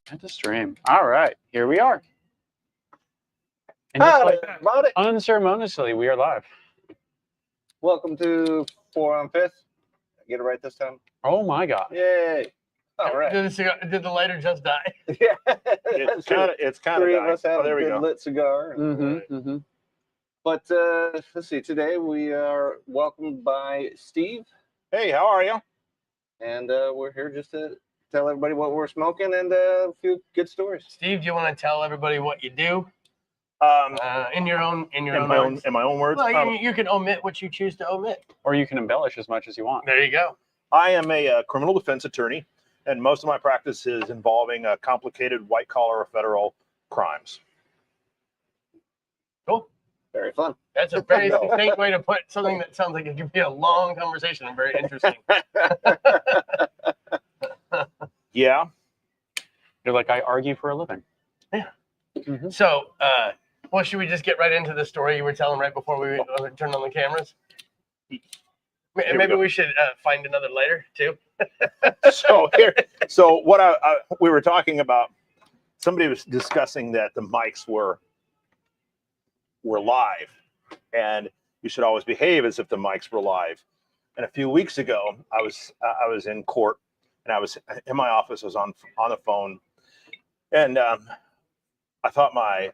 At the stream. All right, here we are. And just like that, unceremoniously, we are live. Welcome to 4 on 5th. Get it right this time. Oh my God! Yay! All right. Did the lighter just die? Yeah. It's kind of. Three of us have there a we good go. lit cigar. But let's see. Today we are welcomed by Steve, Hey, how are you? and we're here just to tell everybody what we're smoking and a few good stories. Steve, do you want to tell everybody what you do? In your own In my own words. Well, you can omit what you choose to omit, or you can embellish as much as you want. There you go. I am a criminal defense attorney, and most of my practice is involving complicated white-collar or federal crimes. Cool. Very fun. That's a very succinct way to put something that sounds like it could be a long conversation and very interesting. Yeah. You're like, I argue for a living. Yeah. So, well, should we just get right into the story you were telling right before we turned on the cameras? Maybe we should find another lighter too. So what we were talking about, somebody was discussing that the mics were live, and you should always behave as if the mics were live. And a few weeks ago, I was in court, and I was in my office. I was on the phone, and I thought my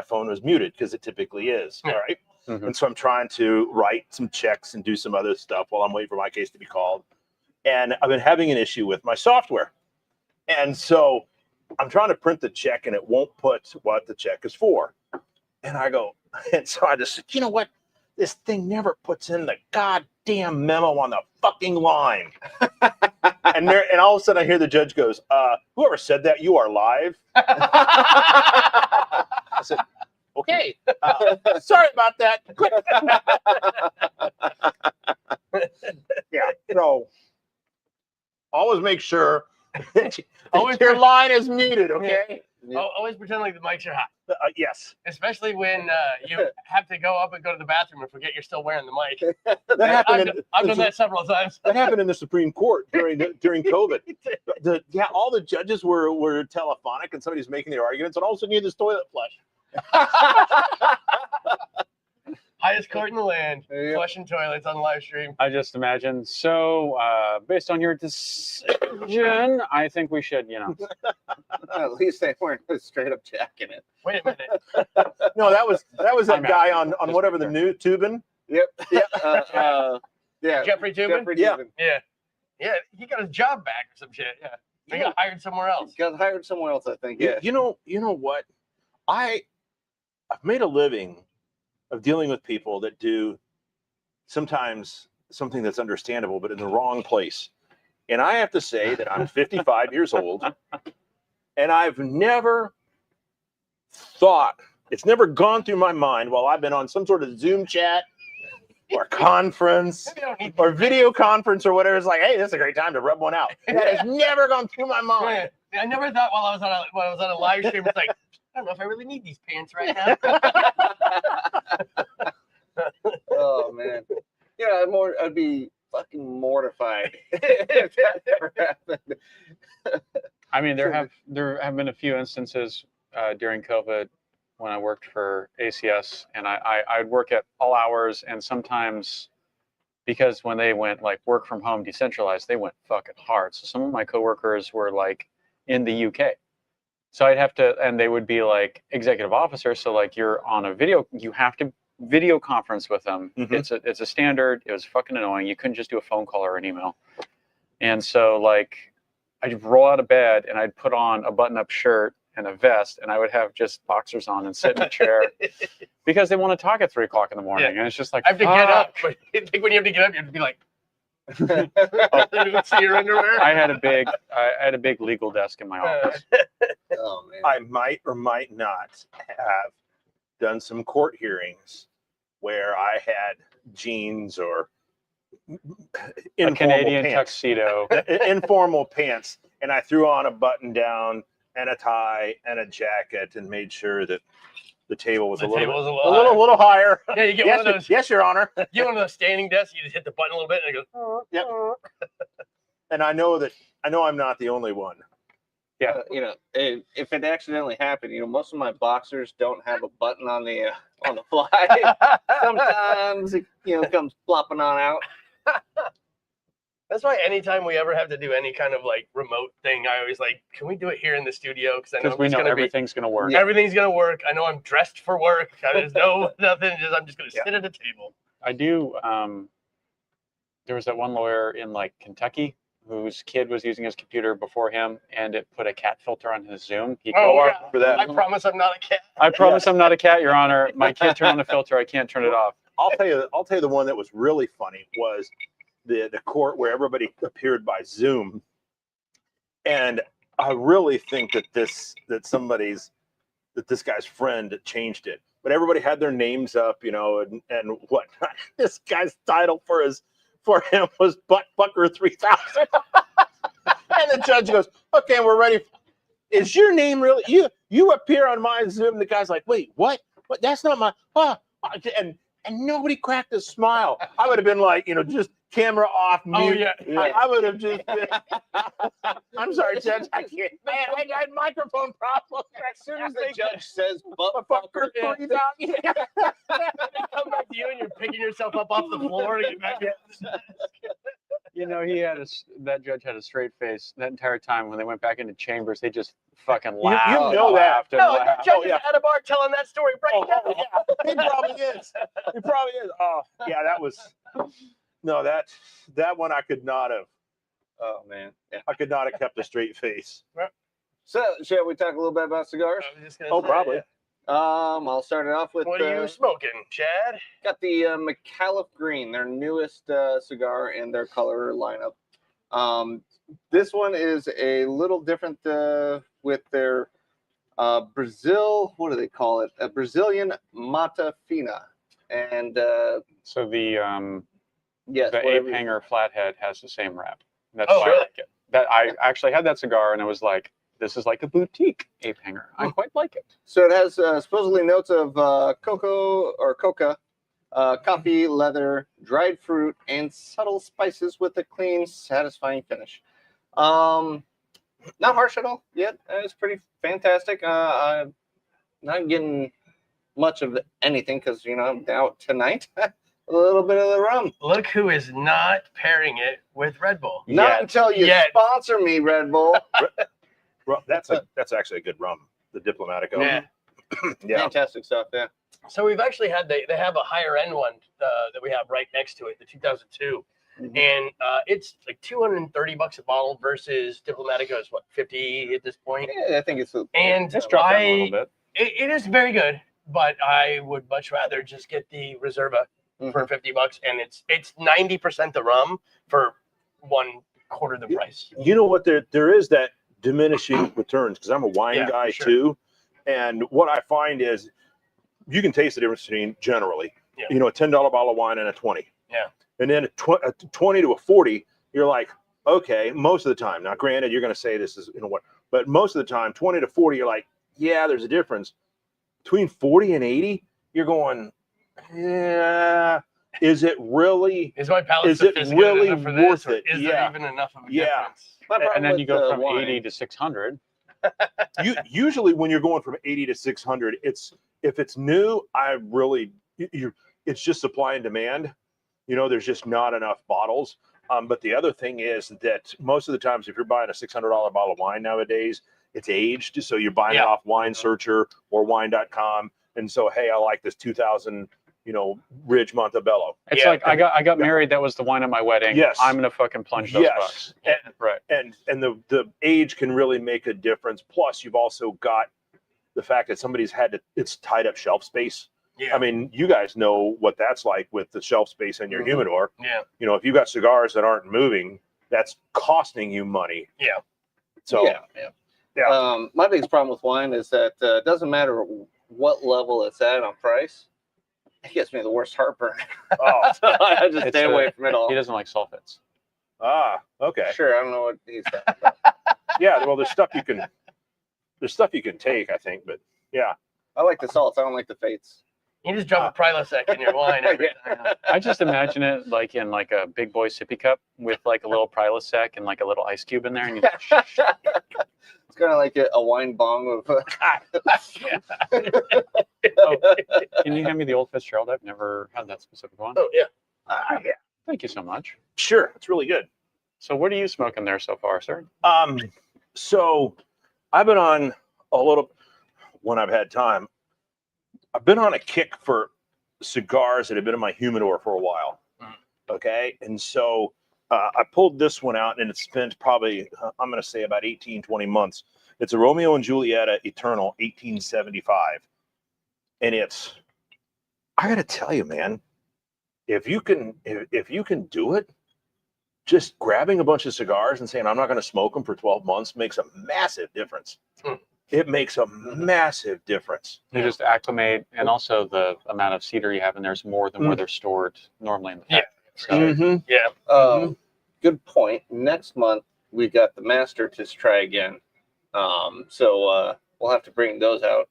phone was muted because it typically is. All right. Mm-hmm. And so I'm trying to write some checks and do some other stuff while I'm waiting for my case to be called. And I've been having an issue with my software. And so I'm trying to print the check and it won't put what the check is for. And so I just said, you know what? This thing never puts in the goddamn memo on the fucking line. and all of a sudden I hear the judge goes, whoever said that, you are live. I said, okay, sorry about that. Yeah, so always make sure your line is muted, okay? Yeah. Always pretend like the mics are hot. Yes. Especially when you have to go up and go to the bathroom and forget you're still wearing the mic. I've done that several times. That happened in the Supreme Court during COVID. All the judges were telephonic and somebody's making their arguments, and all of a sudden you hear this toilet flush. Highest court in the land, flushing toilets on live stream. I just imagine. So, based on your decision, I think we should, At least they weren't straight up checking it. Wait a minute. No, that was that guy on whatever the new Tubin. Yep. Yeah. Jeffrey Tubin. Yeah. He got his job back or some shit. Yeah. He got hired somewhere else. Got hired somewhere else, I think. Yeah. You know what? I've made a living of dealing with people that do sometimes something that's understandable, but in the wrong place. And I have to say that I'm 55 years old, and I've never thought, it's never gone through my mind while I've been on some sort of Zoom chat or conference or video conference or whatever. It's like, hey, this is a great time to rub one out. That has never gone through my mind. I never thought while I was on a live stream, it's like, I don't know if I really need these pants right now. Oh man, yeah, I'd be fucking mortified if that ever happened. I mean, there have been a few instances during COVID when I worked for ACS, and I'd work at all hours, and sometimes because when they went like work from home decentralized, they went fucking hard. So some of my coworkers were like in the UK. So I'd have to, and they would be like executive officers. So like you're on a video, you have to video conference with them. Mm-hmm. It's a standard. It was fucking annoying. You couldn't just do a phone call or an email. And so like I'd roll out of bed and I'd put on a button-up shirt and a vest, and I would have just boxers on and sit in a chair because they want to talk at 3 o'clock in the morning. Yeah. And it's just like, I have to get up. But I think when you have to get up, you have to be like, see your underwear. I had a big legal desk in my office. Oh man. I might or might not have done some court hearings where I had jeans or a Canadian tuxedo, informal pants, and I threw on a button down and a tie and a jacket and made sure that the table was a little higher. Yeah, you get one of those. Yes, Your Honor. You get one of those standing desks. You just hit the button a little bit, and it goes. Yep. And I know I'm not the only one Yeah. You know, if it accidentally happened, you know, most of my boxers don't have a button on the fly. Sometimes it, you know, comes flopping on out. That's why anytime we ever have to do any kind of like remote thing, I always like, can we do it here in the studio? Because I know, Because we it's know gonna everything's going to work. be, everything's gonna work. I know I'm dressed for work. There's no nothing. I'm just gonna sit at a table. I do. There was that one lawyer in like Kentucky whose kid was using his computer before him, and it put a cat filter on his Zoom. He Oh, could- yeah. For that, I promise I'm not a cat. I promise I'm not a cat, Your Honor. My kid turned on the filter. I can't turn it off. I'll tell you the one that was really funny was the court where everybody appeared by Zoom, and I really think that this guy's friend changed it, but everybody had their names up, you know, and whatnot. This guy's title for him was Butt Fucker 3000, and the judge goes, "Okay, we're ready. Is your name really you appear on my Zoom?" The guy's like, "Wait, what? What? That's not my and nobody cracked a smile. I would have been like, you know, just camera off, mute. Oh yeah. I would have just been, I'm sorry, Judge. I can't. Man, I got microphone problems. As soon as the judge says butt Fucker fucker, 3000. Yeah. Come back to you and you're picking yourself up off the floor to get back in. You know, that judge had a straight face that entire time. When they went back into chambers, they just fucking laughed. you know and that. laughed and No, laughed. that judge Oh, yeah. is at a bar telling that story right Oh, now. yeah. He probably is. He probably is. Oh, yeah, that was. No, that one I could not have. oh man. Yeah. I could not have kept a straight face. So, shall we talk a little bit about cigars? I was just gonna Oh, say, probably. I'll start it off with. What are you smoking, Chad? Got the McAuliffe Green, their newest cigar in their color lineup. This one is a little different with their Brazil. What do they call it? A Brazilian Mata Fina, and So the yes, the ape whatever- hanger flathead has the same wrap. That's Oh, why really? I like it. That I actually had that cigar and I was like, this is like a boutique ape hanger. I quite like it. So it has supposedly notes of cocoa or coca, coffee, leather, dried fruit, and subtle spices with a clean, satisfying finish. Not harsh at all yet. It's pretty fantastic. I'm not getting much of anything because, you know, I'm out tonight. A little bit of the rum. Look who is not pairing it with Red Bull. Not Yet. until you Yet. sponsor me, Red Bull. Well, that's actually a good rum. The Diplomatico. Yeah. Yeah. Fantastic stuff, yeah. So we've actually had they have a higher end one that we have right next to it, the 2002, Mhm. and it's like $230 a bottle versus Diplomatico is what 50 at this point. Yeah, I think it's And Let's drop that a little bit. It is very good, but I would much rather just get the Reserva for $50, and it's 90% the rum for 1/4 the price. You know what? There is that diminishing returns because I'm a wine Yeah, guy for sure. too, and what I find is you can taste the difference between generally, Yeah. you know, a $10 bottle of wine and a 20. Yeah. And then a 20 to a 40, you're like, okay, most of the time. Now, granted, you're going to say this is, you know what, but most of the time, 20 to 40, you're like, yeah, there's a difference. Between 40 and 80, you're going, yeah, is it really? Is my palate Is it sophisticated really enough for worth this, or it? is Yeah. there even enough of a Yeah. difference? My problem And then you with, go from wine- 80 to 600. Usually when you're going from 80 to 600, if it's new, it's just supply and demand. You know, there's just not enough bottles. But the other thing is that most of the times, if you're buying a $600 bottle of wine nowadays, it's aged. So you're buying it Yeah. off Wine Searcher or wine.com. And so, hey, I like this 2000, you know, Ridge Montebello. It's Yeah, like I got married. That was the wine at my wedding. Yes. I'm gonna fucking plunge those bucks. Right. And the age can really make a difference. Plus, you've also got the fact that somebody's it's tied up shelf space. Yeah. I mean, you guys know what that's like with the shelf space in your Mhm. humidor. Yeah. You know, if you got cigars that aren't moving, that's costing you money. Yeah. So yeah. My biggest problem with wine is that it doesn't matter what level it's at on price. It gives me the worst heartburn. oh, So I just It's stay away from it all. He doesn't like sulfates. okay. Sure, I don't know what he's talking about. Yeah, well, there's stuff you can take, I think, but yeah. I like the salts. I don't like the fates. You just drop a Prilosec in your wine every time. I just imagine it like in like a big boy sippy cup with like a little Prilosec and like a little ice cube in there, and you It's kind of like a wine bong of. Can you hand me the old Fitzgerald? I've never had that specific one. Oh yeah. Yeah. Thank you so much. Sure, it's really good. So what are you smoking there so far, sir? So I've been on a little, when I've had time, I've been on a kick for cigars that have been in my humidor for a while. Okay. And so I pulled this one out, and it's spent probably, I'm going to say about 18, 20 months. It's a Romeo and Julieta Eternal 1875. And it's, I got to tell you, man, if you can do it, just grabbing a bunch of cigars and saying, I'm not going to smoke them for 12 months makes a massive difference. It makes a massive difference. You just acclimate, and also the amount of cedar you have in there is more than where they're stored normally in the factory. So, Yeah. Good point. Next month we got the master to try again. So we'll have to bring those out.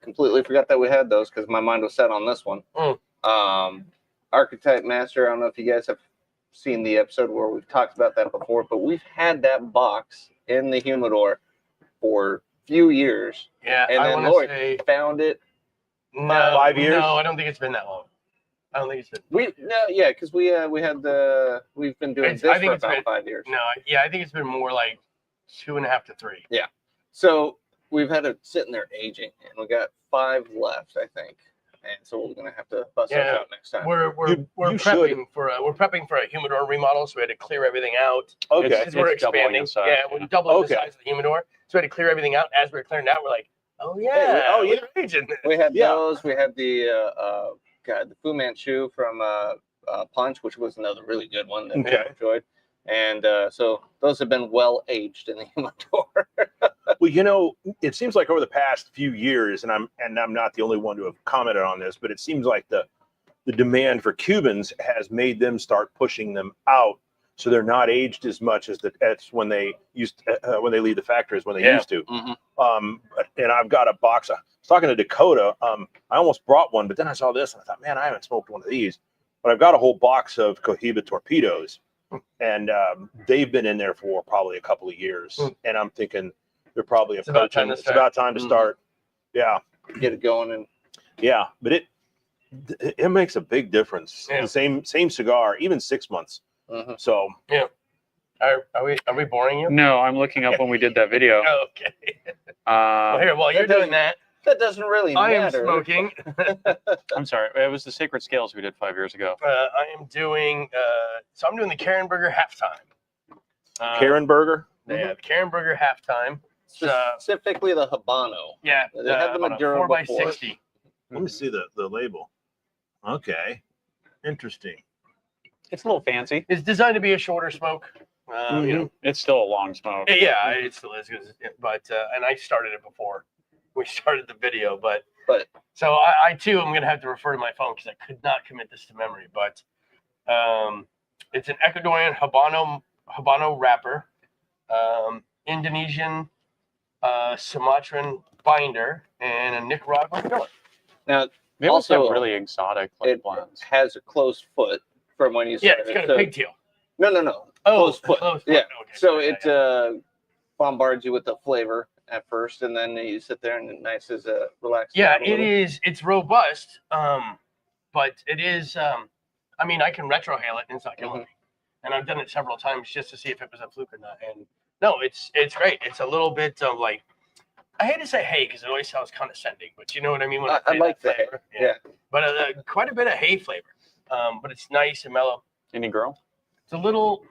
Completely forgot that we had those because my mind was set on this one. Archetype Master. I don't know if you guys have seen the episode where we've talked about that before, but we've had that box in the humidor for a few years. Yeah. And I then want Lloyd to say found it. no, 5 years? No, I don't think it's been that long. I don't think it's been. Because we've been doing It's- this I think for it's about been- 5 years. No, yeah, I think it's been more like 2.5 to 3. So we've had it sitting there aging, and we got 5 left, I think. And so we're gonna have to bust those Yeah. out next time. We're You should. prepping for a humidor remodel, so we had to clear everything out. Okay. Because we're It's doubling expanding. in size. Yeah, we doubled Okay. the size of the humidor, so we had to clear everything out. As we were clearing it out, we're like, oh yeah, Hey, we're aging. We had Yeah. those. We had the Fu Manchu from Punch, which was another really good one that we Okay. enjoyed. And so those have been well aged in the humidor. Well, you know, it seems like over the past few years, and I'm not the only one to have commented on this, but it seems like the demand for Cubans has made them start pushing them out, so they're not aged as much as when they when they leave the factory as when they Yeah. used to. Mm-hmm. And I've got a box. I was talking to Dakota. I almost brought one, but then I saw this and I thought, man, I haven't smoked one of these. But I've got a whole box of Cohiba torpedoes, and they've been in there for probably a couple of years. And I'm thinking they're probably It's about time approaching. to It's start. about time to start. Yeah, Get it going. And yeah. But it makes a big difference. Yeah. The same cigar, even 6 months. Mhm. So Are we boring you? no, I'm looking up when we did that video. Oh, okay. Well, here, while you're doing that, that doesn't really I am matter. smoking. I'm sorry, it was the Sacred Scales we did 5 years ago. I am doing. So I'm doing the Karenberger halftime. Karen Burger. Yeah, the Karenberger halftime. Specifically the Habano. Yeah, They had the on a Maduro 4x60. Let me see the label. Okay, interesting. It's a little fancy. It's designed to be a shorter smoke. You know, It's still a long smoke. yeah, it still is. But and I started it before we started the video, but so I too am gonna have to refer to my phone because I could not commit this to memory. But it's an Ecuadorian Habano wrapper, Indonesian Sumatran binder, and a Nicaraguan filler. Now They also Also, have really exotic like, it blends. has a closed foot from when you Yeah, started. it's got a So- pigtail. No. Oh, Closed foot. closed foot. Yeah. Okay. So Yeah, it yeah. bombards you with the flavor at first, and then you sit there and it nice as a relaxed. Yeah, out a it little. is. It's robust, but it is. I mean, I can retrohale it, and it's not killing me. And I've done it several times just to see if it was a fluke or not. And no, it's great. It's a little bit of like, I hate to say hay because it always sounds condescending, but you know what I mean when I I say like that the hay. flavor. Yeah. But quite a bit of hay flavor. But it's nice and mellow. Any girl? It's a little.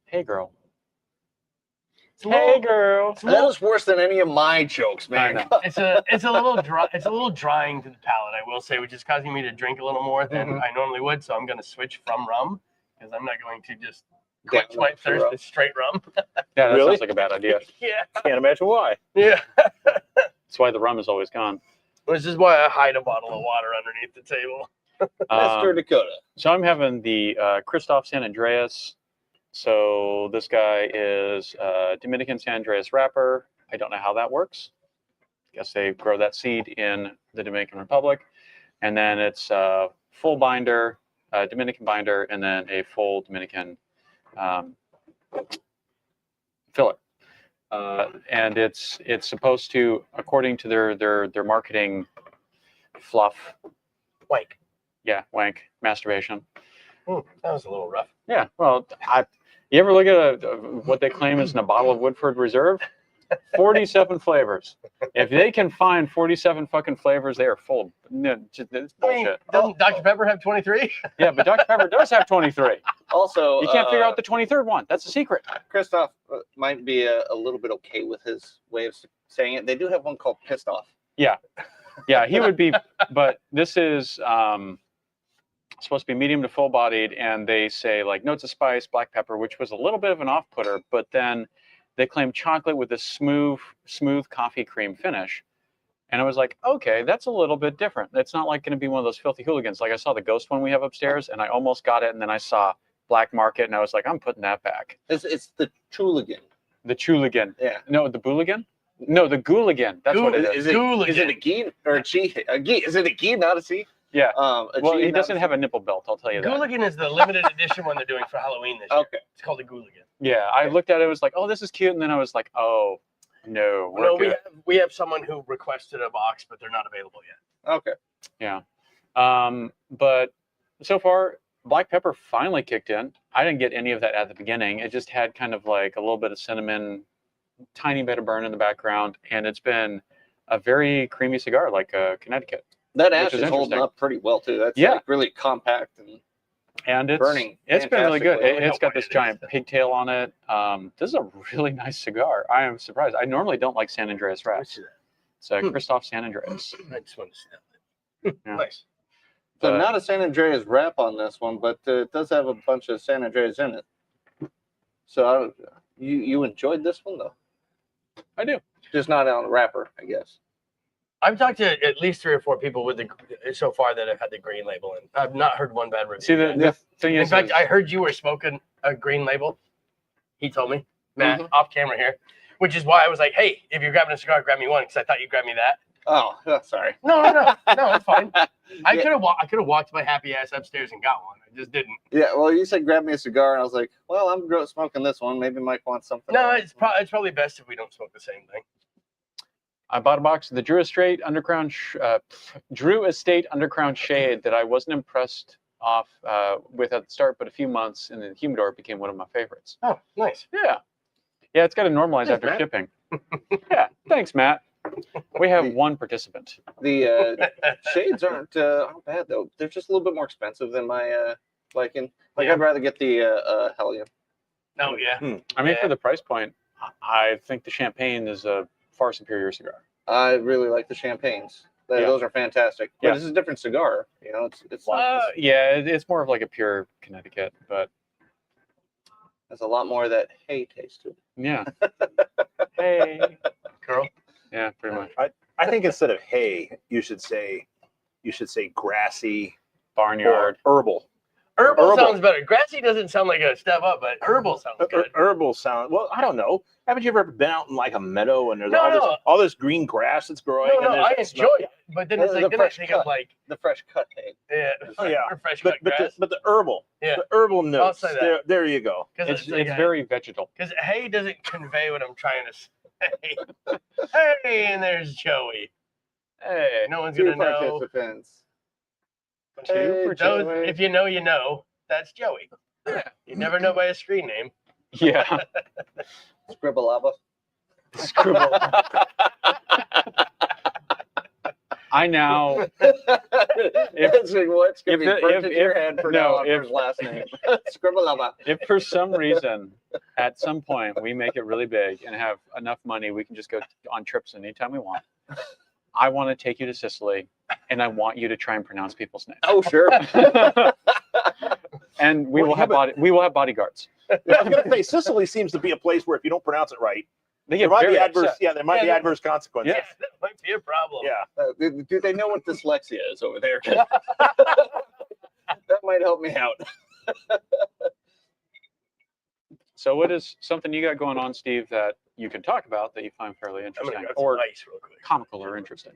Hey, girl. It's a little. girl. It's a That little. was worse than any of my jokes, man. I know. It's a little dry. It's a little drying to the palate, I will say, which is causing me to drink a little more than I normally would. So I'm going to switch from rum because I'm not going to just quench Down my with the thirst rum. with straight rum. Yeah, that Really? sounds like a bad idea. Yeah, Can't imagine why. yeah. That's why the rum is always gone. Which is why I hide a bottle of water underneath the table. Mr. Dakota. So I'm having the Christoph San Andreas. So this guy is Dominican San Andreas wrapper. I don't know how that works. Guess they grow that seed in the Dominican Republic. And then it's full binder, Dominican binder, and then a full Dominican fillet. and it's supposed to, according to their marketing fluff. Wank. Yeah, wank, masturbation. That was a little rough. Yeah, well, you ever look at what they claim is in a bottle of Woodford Reserve? 47 flavors. If they can find 47 fucking flavors, they are full of it's bullshit. Doesn't Dr. Pepper have 23? Yeah, but Dr. Pepper does have 23. Also, You can't figure out the 23rd one. That's a secret. Christoph might be a little bit okay with his way of saying it. They do have one called Pissed Off. Yeah, he would be, but this is supposed to be medium to full-bodied, and they say like notes of spice, black pepper, which was a little bit of an off-putter, but then they claim chocolate with a smooth coffee cream finish. And I was like, okay, that's a little bit different. It's not like going to be one of those filthy hooligans. Like I saw the ghost one we have upstairs, and I almost got it, and then I saw Black Market, and I was like, I'm putting that back. It's the Chuligan. The Chuligan. Yeah. No, the Booligan? No, the Gooligan. That's what it is. Is it a G or a G? A G? Is it a G, not a C? Yeah. Well, he doesn't have a nipple belt, I'll tell you that. Gooligan is the limited edition one they're doing for Halloween this year. Okay. It's called a Gooligan. Yeah, I looked at it, was like, oh, this is cute, and then I was like, oh, no, we're No, good. we have someone who requested a box, but they're not available yet. Okay. Yeah. But so far, black pepper finally kicked in. I didn't get any of that at the beginning. It just had kind of like a little bit of cinnamon, tiny bit of burn in the background, and it's been a very creamy cigar, like Connecticut. That Which ash is is holding interesting. up pretty well too. That's Yeah. like really compact and And burning. it's been really good. fantastically. It's got this giant pigtail on it. This is a really nice cigar. I am surprised. I normally don't like San Andreas wraps. It's Christoph San Andreas. I just want to smell it. Yeah. Nice. So But- not a San Andreas wrap on this one, but it does have a bunch of San Andreas in it. So you enjoyed this one though, I do. just not on the wrapper, I guess. I've talked to at least 3 or 4 people with so far that have had the green label, and I've not heard one bad review. See, the thing In is, fact, I heard you were smoking a green label. He told me, Matt, off camera here, which is why I was like, hey, if you're grabbing a cigar, grab me one, because I thought you'd grab me that. Oh, sorry. No, it's fine. I could have walked my happy ass upstairs and got one. I just didn't. Yeah, well, you said grab me a cigar, and I was like, well, I'm smoking this one. Maybe Mike wants something. No, else. it's probably best if we don't smoke the same thing. I bought a box of the Drew Estate Undercrown Shade that I wasn't impressed with at the start, but a few months in the humidor it became one of my favorites. Oh, nice. Yeah, it's got to normalize Thanks, after Matt. shipping. Yeah, thanks, Matt. We have one participant. The shades aren't bad though. They're just a little bit more expensive than my liking. Like Yeah. I'd rather get the Hellion. Oh, yeah. I mean, Yeah. for the price point, I think the Champagne is a far superior cigar. I really like the champagnes. Yeah. Those are fantastic. But Yeah. this is a different cigar. You know, it's Yeah, it's more of like a pure Connecticut, but there's a lot more of that hay taste to it. yeah. Hey. Girl. Yeah, pretty much. I think instead of hay, you should say grassy Barnyard. or herbal. Herbal Herbal. sounds better. Grassy doesn't sound like a step up, but herbal sounds good. Herbal sound. Well, I don't know. Haven't you ever been out in like a meadow and there's No. all this green grass that's growing? No, and there's I that smell? enjoy it, but then it's The like then I fresh think cut. of like The fresh cut hay. Oh, yeah. or fresh But cut grass. the herbal, Yeah. the herbal notes. say that. There you go. Because It's very vegetal. Because hay doesn't convey what I'm trying to say. Hey, and there's Joey. Hey. No one's Two gonna know. participants. Two Hey, for Those, Joey. if you know, you know. That's Joey. You never know by his screen name. Yeah. Scribblelaba. Scribble. I now It's like, what's going to be if the- burnt if- into your if- head for no, now after if- his last name. Scribblelaba. if for some reason at some point we make it really big and have enough money, we can just go on trips anytime we want. I want to take you to Sicily, and I want you to try and pronounce people's names. Oh, sure. And we Well, will have yeah, we will have bodyguards. I was gonna say Sicily seems to be a place where if you don't pronounce it right, They there get might very be adverse. upset. Yeah, there might be Yeah, adverse consequences. Yeah, that might be a problem. Yeah. Do they know what dyslexia is over there? That might help me out. So, what is something you got going on, Steve, that you can talk about that you find fairly I'm gonna interesting grab some or ice real quick. comical or interesting?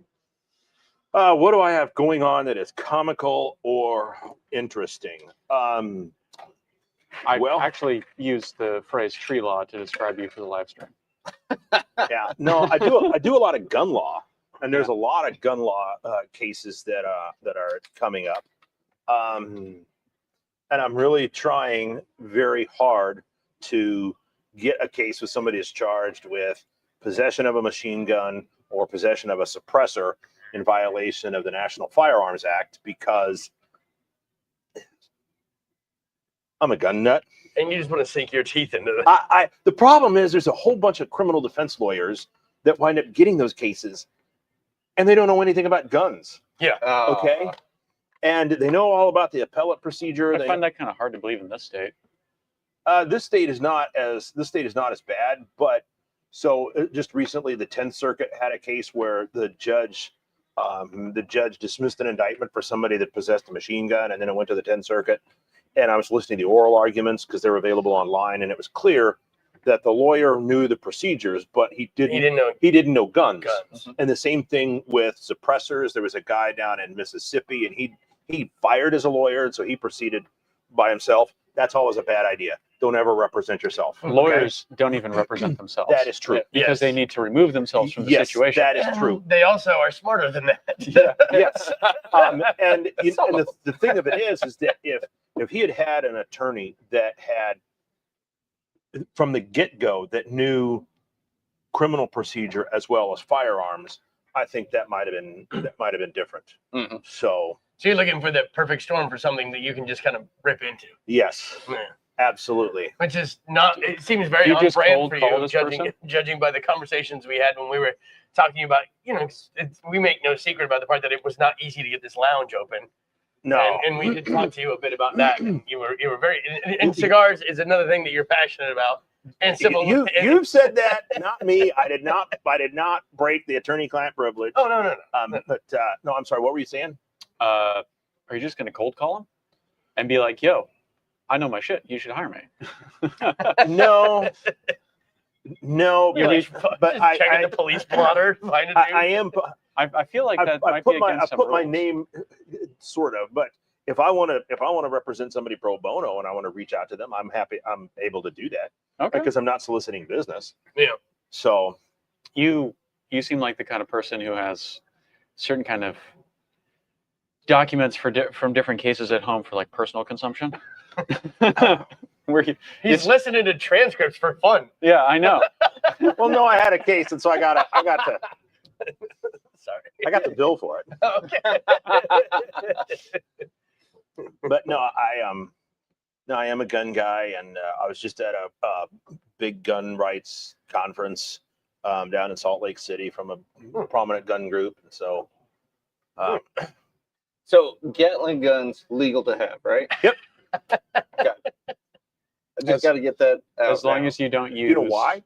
What do I have going on that is comical or interesting? I Well- actually used the phrase tree law to describe you for the live stream. Yeah, no, I do a lot of gun law, and there's a lot of gun law cases that are coming up, and I'm really trying very hard to get a case with somebody is charged with possession of a machine gun or possession of a suppressor in violation of the National Firearms Act, because I'm a gun nut. And you just want to sink your teeth into it. The problem is there's a whole bunch of criminal defense lawyers that wind up getting those cases, and they don't know anything about guns. Yeah. Okay. And they know all about the appellate procedure. I find that kind of hard to believe in this state. This state is not as bad, but so just recently the 10th Circuit had a case where the judge dismissed an indictment for somebody that possessed a machine gun, and then it went to the 10th Circuit. And I was listening to the oral arguments because they're available online, and it was clear that the lawyer knew the procedures, but he didn't know guns. And the same thing with suppressors. There was a guy down in Mississippi, and he fired as a lawyer, and so he proceeded by himself. That's always a bad idea. Don't ever represent yourself. Lawyers don't even represent themselves. That is true. Because they need to remove themselves from the situation. That is true. They also are smarter than that. Yes. And the thing of it is that if he had had an attorney that had from the get-go that knew criminal procedure as well as firearms, I think that might have been different. Mm-hmm. So you're looking for the perfect storm for something that you can just kind of rip into. Yes. Yeah. Absolutely. Which is not, it seems very on brand for you, judging by the conversations we had when we were talking about, we make no secret about the part that it was not easy to get this lounge open. No. And we did talk to you a bit about that. You were very, and cigars is another thing that you're passionate about. And civil. You've said that, not me. I did not break the attorney-client privilege. Oh, no. But no, I'm sorry. What were you saying? Are you just going to cold call him and be like, yo, I know my shit. You should hire me. No, but I checking the police blotter. I feel like that might be against some rules. My rules. name, sort of, but if I want to represent somebody pro bono and I want to reach out to them, I'm able to do that. Okay. Because I'm not soliciting business. Yeah. So you seem like the kind of person who has certain kind of documents from different cases at home for like personal consumption. He's listening to transcripts for fun. Yeah, I know. Well, no, I had a case, and so I got to. Sorry, I got the bill for it. Okay. But no, I am a gun guy, and I was just at a big gun rights conference down in Salt Lake City from a prominent gun group, and so. So Gatling guns legal to have, right? Yep. Got it. I just got to get that out. As long as you don't use. You know why?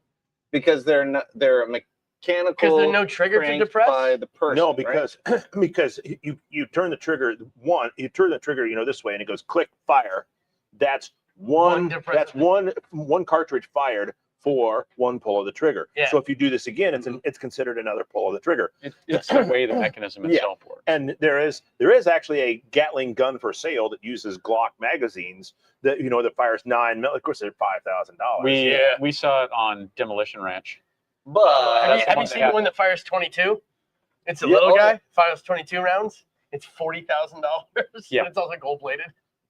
Because they're mechanical. Because there's no trigger to depress. By the person, No, because right? because you turn the trigger this way, and it goes click fire. That's one cartridge fired for one pull of the trigger. Yeah. So if you do this again, it's considered anher pull of the trigger. It's the way the mechanism itself works. And there is actually a Gatling gun for sale that uses Glock magazines that that fires 9 mil. Of course, they're $5,000. We saw it on Demolition Ranch. But have you seen the one that fires 22? It's a little guy, fires 22 rounds. It's $40,000. Yeah. And it's also gold plated.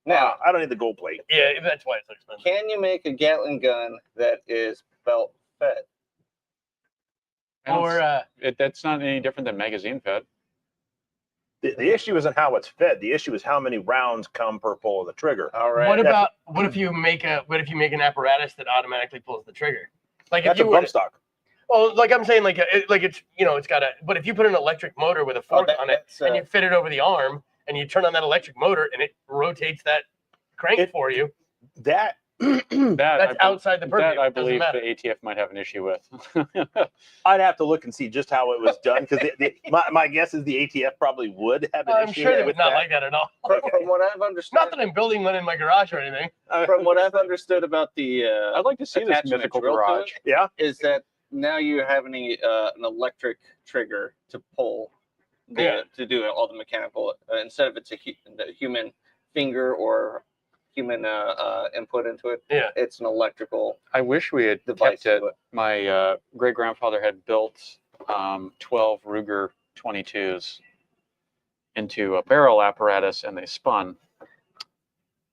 now, I don't need the gold plate. Yeah, that's why it's so expensive. can you make a Gatling gun that is belt fed? That's not any different than magazine fed. The issue isn't how it's fed. The issue is how many rounds come per pull of the trigger. All right. What if you make an apparatus that automatically pulls the trigger? Like That's if a you bump stock. well, like I'm saying, it's got a. But if you put an electric motor with a fork on it and you fit it over the arm and you turn on that electric motor and it rotates that crank for you, That's outside the purview. That I It doesn't believe matter. the ATF might have an issue with. I'd have to look and see just how it was done, because my guess is the ATF probably would have an I'm issue sure they with would not that. like that at all. From what I've understood, Not that I'm building one in my garage or anything. from what I've understood about the I'd like to see this attaching a mythical drill to garage. it, Yeah. is that now you have an electric trigger to pull to do all the mechanical instead of it's the human finger or human input into it. Yeah. It's an electrical I wish we had device. kept it. To it. My great grandfather had built 12 Ruger 22s into a barrel apparatus, and they spun.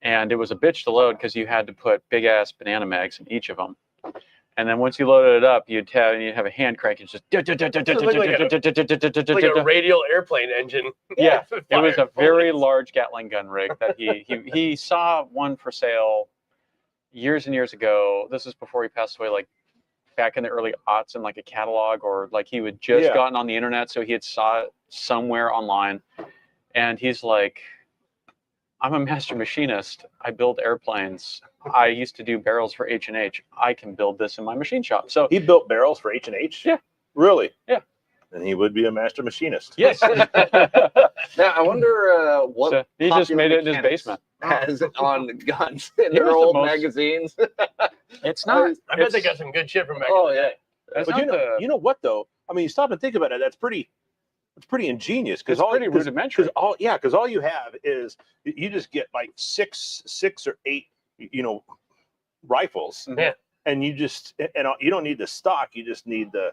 And it was a bitch to load because you had to put big ass banana mags in each of them. And then once you loaded it up, you'd have a hand crank. It's just Like a radial airplane engine. Yeah, it was a very Bullets. large Gatling gun rig that he saw one for sale years and years ago. This is before he passed away, like back in the early aughts, in like a catalog, or like he would just gotten on the internet, so he had saw it somewhere online. And he's like, I'm a master machinist. I build airplanes. I used to do barrels for H&H. I can build this in my machine shop. So He built barrels for H&H? Yeah. Really? Yeah. Then he would be a master machinist. yes, Now I wonder what so he just popular made it in his mechanics basement. has on guns in He their was the old most- magazines. It's not. I bet they got some good shit from back Oh in the yeah. day. That's But not you know what though? I mean, you stop and think about it. That's pretty ingenious. It's pretty rudimentary. Because all you have is you just get like six or eight, rifles. Yeah. And you don't need the stock. You just need the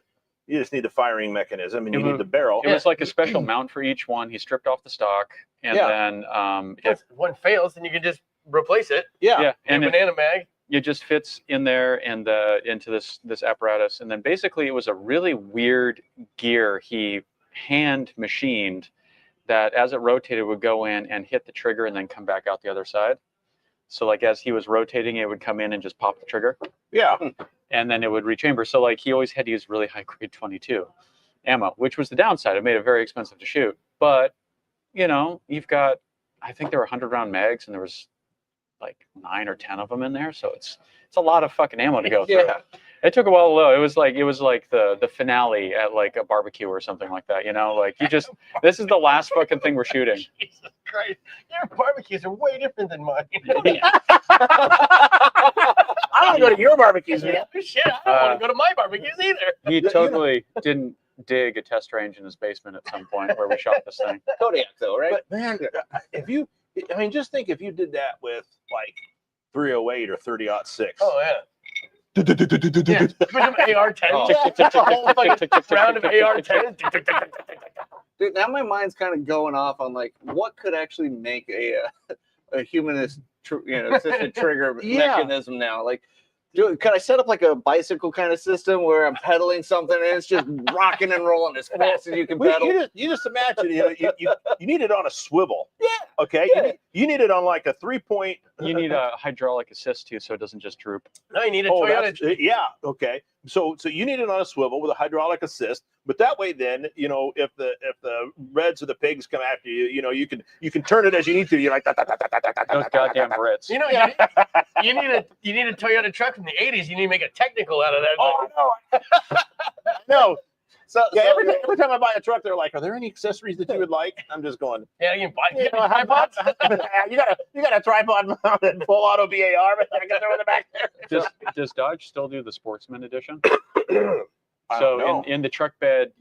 firing mechanism, and you need the barrel. It was like a special mount for each one. He stripped off the stock, and then If one fails, then you can just replace it. and And it, banana mag. it just fits in there and into this apparatus. And then basically it was a really weird gear he hand machined that, as it rotated, would go in and hit the trigger and then come back out the other side. So like as he was rotating, it would come in and just pop the trigger, Yeah. and then it would rechamber. So like he always had to use really high grade 22 ammo, which was the downside. It made it very expensive to shoot. But you've got, I think there were 100 round mags, and there was like 9 or 10 of them in there. So it's a lot of fucking ammo to go through. Yeah. It took a while to load. It was like the finale at like a barbecue or something like that. Like this is the last fucking thing we're shooting. Jesus Christ. Your barbecues are way different than mine. I don't go to your barbecues, man. Shit, I don't want to go to my barbecues either. He totally didn't dig a test range in his basement at some point where we shot this thing. Kodiak though, right? But man, just think if you did that with like 308 or 30-06. Oh, yeah. Yeah, put some AR-10. Oh. A whole fucking round of AR-10. Dude, now my mind's kind of going off on like what could actually make a humanist assisted trigger mechanism now. Like, dude, could I set up like a bicycle kind of system where I'm pedaling something and it's just rocking and rolling as fast as you can pedal? You just imagine you need it on a swivel. Yeah. Okay. Yeah. You need it on like a 3-point. You need a hydraulic assist too, so it doesn't just droop. No, you need a Oh, Toyota. yeah. Okay. So you need it on a swivel with a hydraulic assist, but that way then if the reds or the pigs come after you, you can turn it as you need to. You're like Those goddamn Brits. You need a Toyota truck from the 80s. You need to make a technical out of that. Oh no, no. So Every time I buy a truck, they're like, "Are there any accessories that you would like?" I'm just going. Yeah, you can buy You got a tripod mounted full auto BAR, but I got throw in the back there. Does Dodge still do the Sportsman edition? I don't So know. in the truck bed,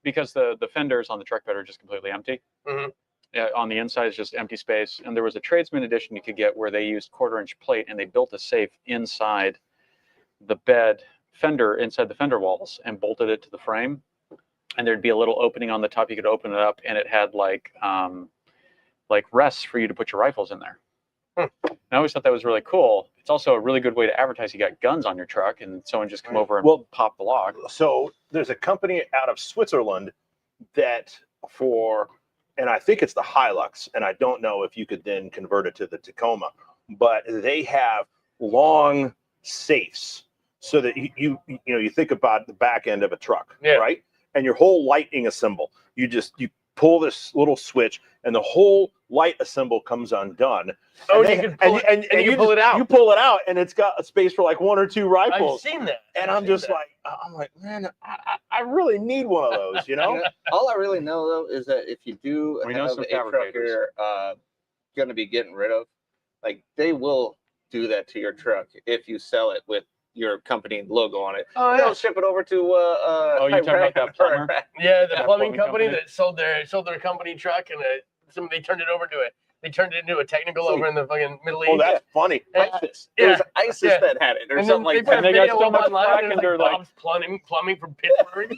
because the fenders on the truck bed are just completely empty. Mhm. On the inside is just empty space, and there was a tradesman edition you could get where they used 1/4-inch plate, and they built a safe inside the bed fender, inside the fender walls, and bolted it to the frame. And there'd be a little opening on the top. You could open it up, and it had like rests for you to put your rifles in there. And I always thought that was really cool. It's also a really good way to advertise you got guns on your truck, and someone just come over and pop the lock. So there's a company out of Switzerland that and I think it's the Hilux, and I don't know if you could then convert it to the Tacoma, but they have long safes so that you think about the back end of a truck, right? And your whole lighting assemble, you pull this little switch, and the whole light assemble comes undone. Oh, and you can pull it out. You pull it out, and it's got a space for like 1 or 2 rifles. I've seen that. And I'm like, man, I really need one of those, All I really know though is that if you do We know have some a truck fabricators. you're going to be getting rid of, like they will do that to your truck if you sell it with your company logo on it. Oh, They'll ship it over to you're talking about that plumber? Yeah, the Yeah, plumbing plumbing company company. that sold their company truck, and they turned it over to They turned it into a technical over in the fucking Middle East. Oh, that's funny. ISIS. Yeah. It was ISIS Yeah. that had it, or And something then like they put that. a And they got video so up much online, flack, and and there's they're like like- Bob's plumbing from Pittsburgh.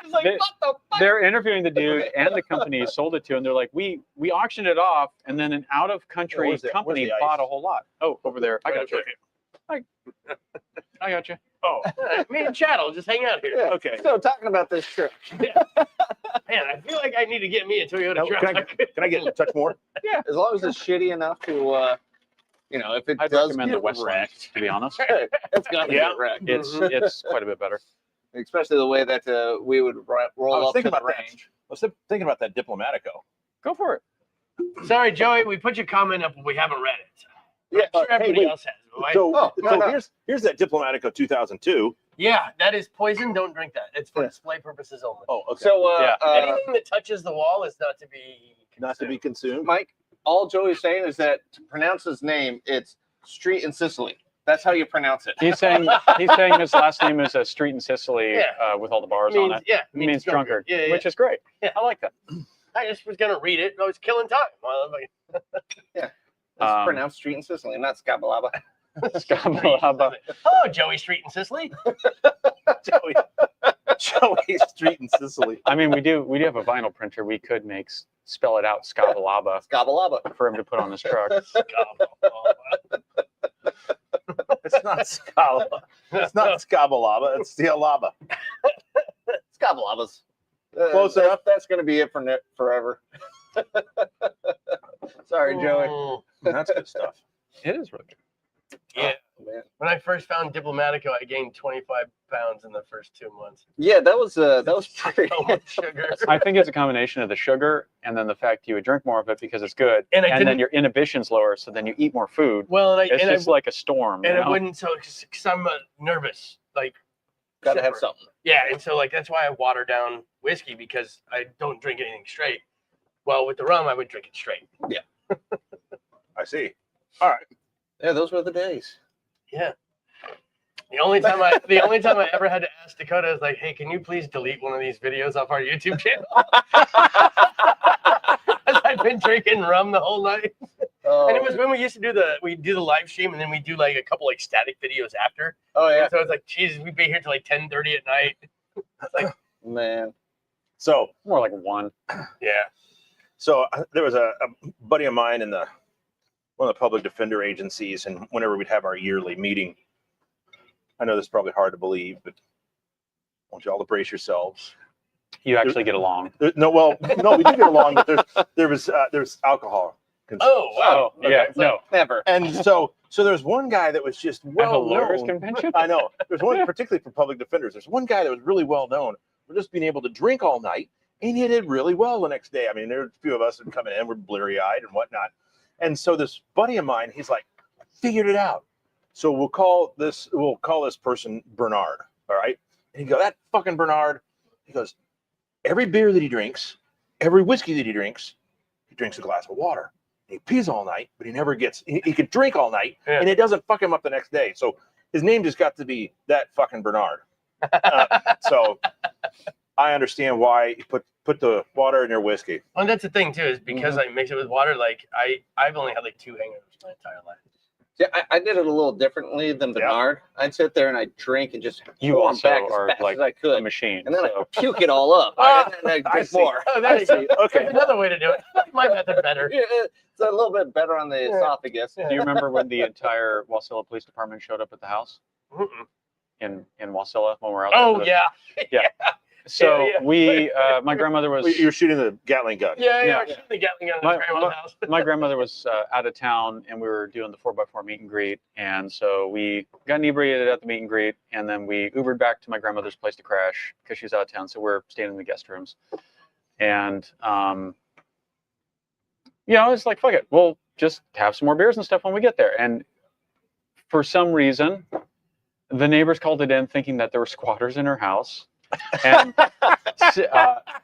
It's like, Yeah. what the fuck? They're interviewing the dude and the company he sold it to, and they're like, we auctioned it off, and then an out-of-country Where's the company ice? bought a whole lot. Oh, over there. I got you. Okay. I got you. Oh, Me and Chad will just hang out here. Yeah. okay. So talking about this trip, Man, I feel like I need to get me a Toyota Now, truck. can I get a touch more? as long as it's shitty enough to, if it I'd does recommend the get Westland, wrecked, to be honest. it's gonna Yeah. get wrecked. It's quite a bit better. Especially the way that we would roll up to the that. range. I was thinking about that Diplomatico. Go for it. Sorry, Joey, we put your comment up, but we haven't read it. Yeah, I'm sure hey, everybody wait. else has. Right? So, no. here's that Diplomatico 2002. Yeah, that is poison. Don't drink that. It's for display purposes only. Oh, okay. So, Yeah. Anything that touches the wall is not to be Not to be consumed. Mike, all Joey's saying is that to pronounce his name, it's Street in Sicily. That's how you pronounce it. He's saying his last name is a street in Sicily Yeah. with all the bars means, on it. yeah, It means drunkard, Yeah, yeah. which is great. Yeah. I like that. I just was gonna read it. I was killing time. It's Um, pronounced Street in Sicily, not Scabalaba. Scabalaba. Hello, Joey Street in Sicily. Joey Street in Sicily. I mean, we do have a vinyl printer. We could spell it out Scabalaba Scabalaba. for him to put on his truck. It's not Scala. It's not Scabalaba. It's Stialaba. Scabalabas. Close enough. That's going to be it for forever. Sorry, Joey. Mm, That's good stuff. It is really good. Yeah. Oh, man. When I first found Diplomatico, I gained 25 pounds in the first 2 months. Yeah, that was pretty. So much sugar. I think it's a combination of the sugar and then the fact you would drink more of it because it's good, And I and then didn't- your inhibition's lower, so then you eat more food. Well, and It's I just like a storm. and you I know? wouldn't because I'm nervous. Like, Got to have super. something. Yeah, and so like that's why I water down whiskey because I don't drink anything straight. Well, with the rum, I would drink it straight. I see. All right. Yeah, those were the days. Yeah. The only time I ever had to ask Dakota is like, hey, can you please delete one of these videos off our YouTube channel? I've been drinking rum the whole night. And it was when we used to do the live stream and then we do like a couple like static videos after. Oh yeah, So it's like, Jesus, we'd be here till like 10:30 at night. man. So, More like one. Yeah. so there was a buddy of mine in one of the public defender agencies, and whenever we'd have our yearly meeting, I know this is probably hard to believe, but I want you all to brace yourselves. You actually get along. We do get along, but there's alcohol consumed. Oh, wow. Oh, yeah, no. Never. And so there's one guy that was just At a well lawyers known. convention? I know. There's one particularly for public defenders. There's one guy that was really well known for just being able to drink all night, and he did really well the next day. I mean, there were a few of us that coming in, we're bleary-eyed and whatnot. And so this buddy of mine, he's like, figured it out. So we'll call this person Bernard. All right. And he goes, that fucking Bernard. He goes, every beer that he drinks, every whiskey that he drinks a glass of water. He pees all night, but he never gets. He can drink all night, Yeah. and it doesn't fuck him up the next day. So his name just got to be that fucking Bernard. So I understand why you put the water in your whiskey. Well, that's the thing too, is because I mix it with water. Like I've only had like 2 hangovers my entire life. Yeah, I did it a little differently than Yeah. Bernard. I'd sit there and I'd drink and just You pour 'em also back are as fast like as I a could, machine. and then so. I puke it all up. Ah, and then I I drink see. more. Oh, that is Okay. another way to do it. My method better. Yeah, it's a little bit better on the Yeah. esophagus. Yeah. Do you remember when the entire Wasilla Police Department showed up at the house Mm-mm. in Wasilla when we were out there? Oh for the- yeah. So yeah. we, my grandmother was. You're shooting the Gatling gun. Yeah. Yeah. Shooting the Gatling gun My- at grandma's house. My grandmother was out of town, and we were doing the 4x4 meet and greet, and so we got inebriated at the meet and greet, and then we Ubered back to my grandmother's place to crash because she's out of town. So we're staying in the guest rooms, and it's like, fuck it, we'll just have some more beers and stuff when we get there. And for some reason, the neighbors called it in thinking that there were squatters in her house.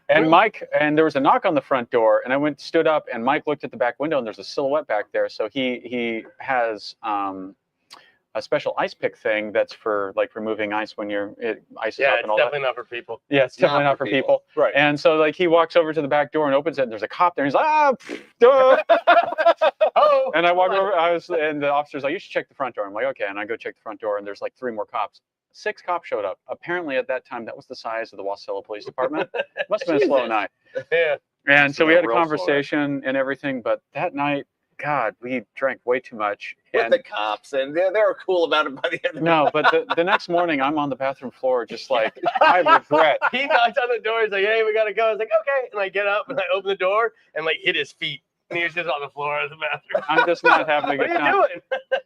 And Mike, and there was a knock on the front door, and I stood up, and Mike looked at the back window, and there's a silhouette back there. So he has a a special ice pick thing that's for like removing ice when ice is Yeah, up it's and all that. definitely not for people. Yeah, it's definitely Not not for for people. Right. And so like he walks over to the back door and opens it, and there's a cop there. And he's like, ah, duh. Oh. And I walk over, and the officer's like, you should check the front door. I'm like, okay. And I go check the front door, and there's like 3 more cops. 6 cops showed up. Apparently at that time, that was the size of the Wasilla Police Department. Must have been a slow Jesus. night. Yeah. And so we had a Real slow night. conversation and everything, but that night, God, we drank way too much. With And the cops, and they were cool about it by the end of the no, but the next morning, I'm on the bathroom floor, just like, I regret. He knocked on the door. He's like, "Hey, we gotta go." I was like, "Okay," and I get up and I open the door and like hit his feet, and he was just on the floor of the bathroom. I'm just not having a What good are you time. doing?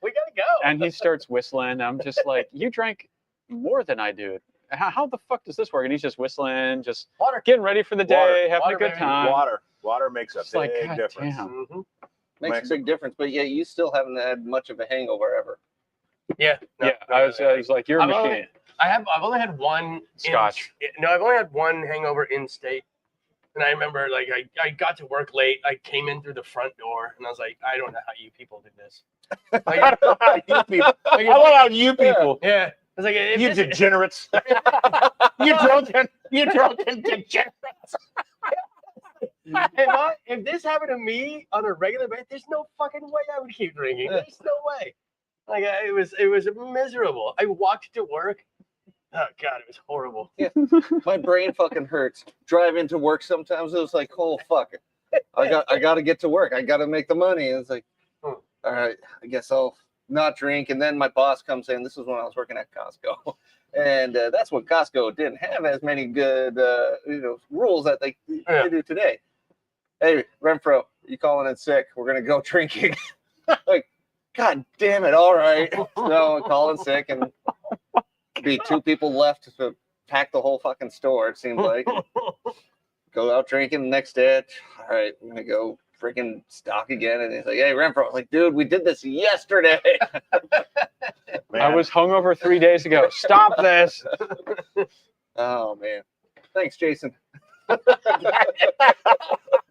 We gotta go. And he starts whistling. I'm just like, you drank more than I do. How the fuck does this work? And he's just whistling, just Water. getting ready for the day, Water. having Water, a good baby. time. Water makes a It's like, big God difference. damn. Mhm. makes a big difference. But yeah, you still haven't had much of a hangover ever. Yeah. No, Yeah, no, I was like, you're a I've machine. I've only had one Scotch. I've only had one hangover in state. And I remember like I got to work late. I came in through the front door and I was like, I don't know how you people do this. Like, I don't know how you people. I love how you people. yeah. I was like, if You this- degenerates. you drunken degenerates. if this happened to me on a regular basis, there's no fucking way I would keep drinking. There's no way. Like it was miserable. I walked to work. Oh God, it was horrible. My brain fucking hurts. Driving to work sometimes, it was like, oh fuck it. I got to get to work. I got to make the money. And it's like, all right, I guess I'll not drink. And then my boss comes in. This is when I was working at Costco, and that's when Costco didn't have as many good rules that they do today. Hey, Renfro, you calling in sick? We're gonna go drinking. Like, God damn it! All right, so I'm calling sick, and be 2 people left to pack the whole fucking store. It seemed like. Go out drinking the next day. All right, I'm gonna go freaking stock again. And he's like, "Hey, Renfro." I was like, "Dude, we did this yesterday." Man, I was hungover 3 days ago. Stop this. Oh man, thanks, Jason.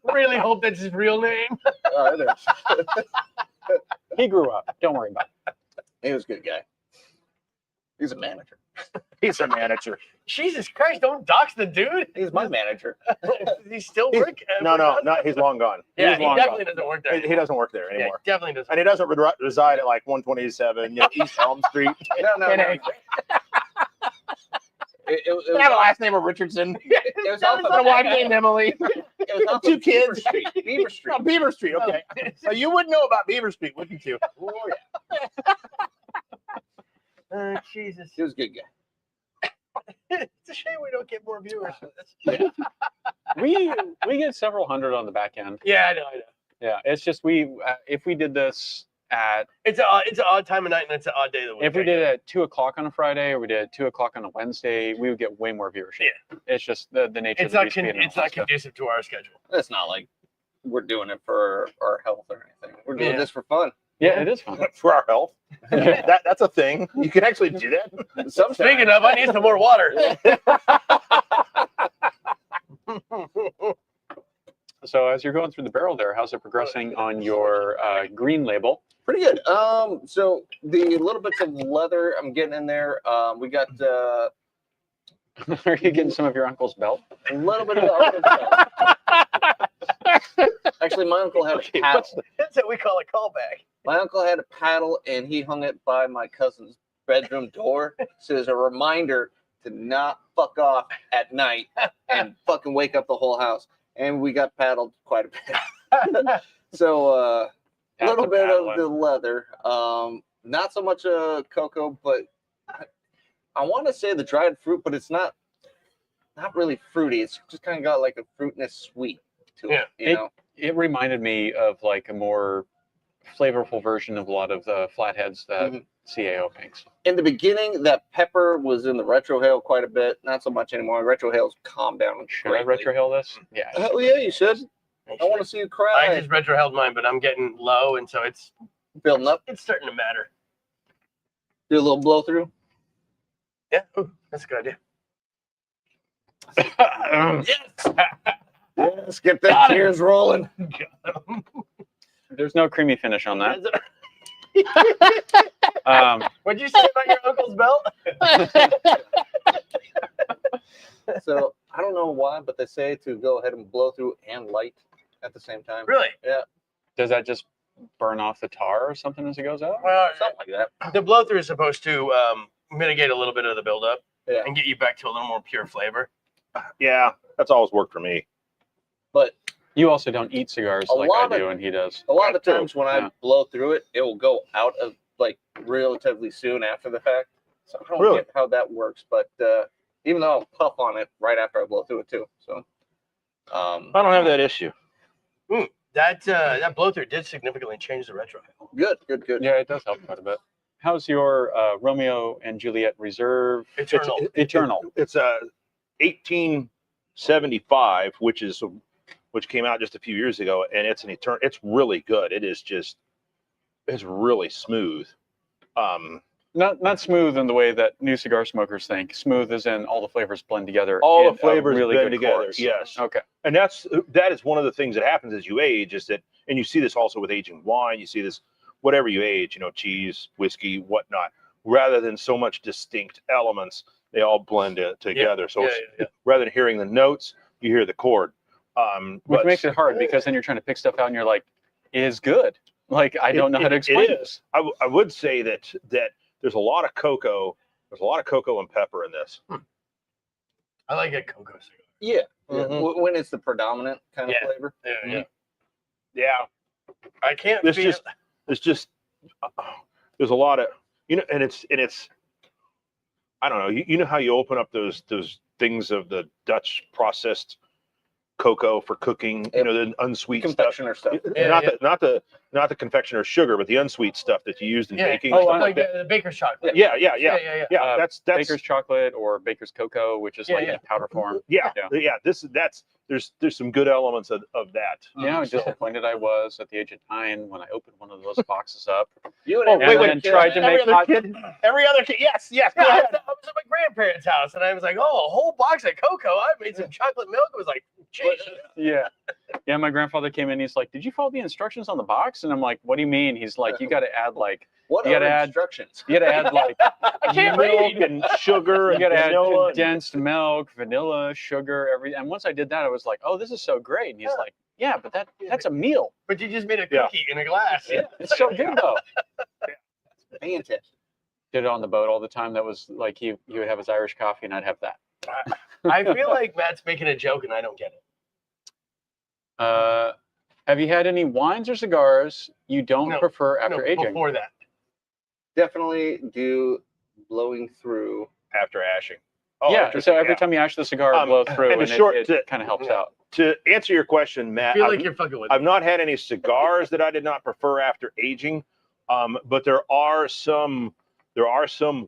Really hope that's his real name. It is. He grew up. Don't worry about it. He was a good guy. He's a manager. he's a manager. Jesus Christ! Don't dox the dude. He's my manager. Does he still He's- work? No, he's long gone. Yeah, He's he long definitely gone. doesn't work there. He doesn't work there Yeah, anymore. he definitely doesn't. And he doesn't reside at like 127, East Elm Street. No. in no. a- It I have a last name of Richardson. it was off My of wife named Emily. it was off 2 of Beaver kids. Street. Beaver Street. Oh, Beaver Street. Okay. So you wouldn't know about Beaver Street, wouldn't you? Oh, yeah. Jesus. He was a good guy. It's a shame we don't get more viewers for this. We get several hundred on the back end. Yeah, I know. Yeah, it's just if we did this at It's an odd time of night and it's an odd day of the week. if we did it at 2 o'clock on a Friday or we did it at 2 o'clock on a Wednesday, we would get way more viewership. Yeah. It's just the nature it's of the not beast being in it's not Alaska. conducive to our schedule. It's not like we're doing it for our health or anything. We're doing Yeah. this for fun. Yeah, it is fun. For our health. That's a thing. You can actually do that. Sometimes. Speaking of, I need some more water. So as you're going through the barrel there, how's it progressing on your green label? Pretty good. So the little bits of leather I'm getting in there. We got Are you getting some of your uncle's belt? a little bit of the Actually, my uncle had a paddle. That's what we call a callback. My uncle had a paddle, and he hung it by my cousin's bedroom door. So as a reminder to not fuck off at night and fucking wake up the whole house. And we got paddled quite a bit. So a little After bit of paddling. the leather. Not so much cocoa, but I want to say the dried fruit, but it's not really fruity. It's just kind of got like a fruitness sweet to it. Yeah. You know? It reminded me of like a more flavorful version of a lot of the flatheads that Mhm. CAO makes. In the beginning, that pepper was in the retrohale quite a bit. Not so much anymore. Retrohale's calmed down. Should I greatly. retrohale this? Yeah. Hell yeah, you should. I want to see you cry. I just retroheld mine, but I'm getting low, and so it's Building up. it's starting to matter. Do a little blow through. Yeah, ooh, that's a good idea. Yes. Let's get the Got it. tears rolling. There's no creamy finish on that. What'd you say about your uncle's belt? So I don't know why, but they say to go ahead and blow through and light at the same time. Really? Yeah, Does that just burn off the tar or something as it goes out? Well, something like that. the blow through is supposed to mitigate a little bit of the buildup Yeah. and get you back to a little more pure flavor. Yeah, that's always worked for me. But You also don't eat cigars A like I lot of- do, and he does. a lot of True. times when I Yeah. blow through it, it will go out of like relatively soon after the fact. So I don't Really? get how that works. But even though I'll puff on it right after I blow through it too. So I don't have that issue. That blow through did significantly change the retro. good. Yeah, it does help quite a bit. How's your Romeo and Juliet Reserve? Eternal. Eternal. It's a 1875, which came out just a few years ago, and it's an eternal. It's really good. It's really smooth. Not smooth in the way that new cigar smokers think. Smooth as in all the flavors blend together. All in the flavors a really blend good together. course. Yes. Okay. And that is one of the things that happens as you age, is that, and you see this also with aging wine, you see this whatever you age, cheese, whiskey, whatnot, rather than so much distinct elements, they all blend together. So it's, rather than hearing the notes, you hear the chord. Which makes it hard because then you're trying to pick stuff out and you're like, is good. Like, I don't know how to explain it. Is. I would say that there's a lot of cocoa. There's a lot of cocoa and pepper in this. I like a cocoa cigar. Yeah. Mhm. When it's the predominant kind of Yeah. flavor. Yeah. Yeah. I can't There's feel. just there's a lot of and it's I don't know. You know how you open up those things of the Dutch processed cocoa for cooking, the unsweet stuff. Confectioner stuff. Not the confectioner sugar, but the unsweet stuff that you used in baking. Oh, and stuff like like that. the baker's chocolate. Yeah. That's Baker's chocolate or Baker's cocoa, which is like in powder form. yeah. There's some good elements of that. You know how disappointed I was at the age of 9 when I opened one of those boxes up You and and then tried to make hot. Every other kid. Yes. Yeah, Go ahead. I was at my grandparents' house and I was like, oh, a whole box of cocoa. I made some chocolate milk. It was like, Jesus. Yeah. My grandfather came in. He's like, "Did you follow the instructions on the box?" And I'm like, "What do you mean?" He's like, "You got to add like What You gotta are add- instructions? you got to add like I can't milk read. and sugar you and got to add vanilla. condensed milk, vanilla, sugar, everything." And once I did that, I was like, "Oh, this is so great." And he's like, "Yeah, but that's a meal. But you just made a Yeah. cookie in a glass. Yeah, it's so good though." Fantastic. Did it on the boat all the time. That was like he would have his Irish coffee, and I'd have that. I feel like Matt's making a joke and I don't get it. Have you had any wines or cigars you don't No, prefer after No, aging? before that. Definitely do blowing through. After ashing. Yeah. So every time you ash the cigar, blow through, and and the short- it kind of helps yeah. out. To answer your question, I Matt, feel like you're fucking with I've me. not had any cigars that I did not prefer after aging, but there are some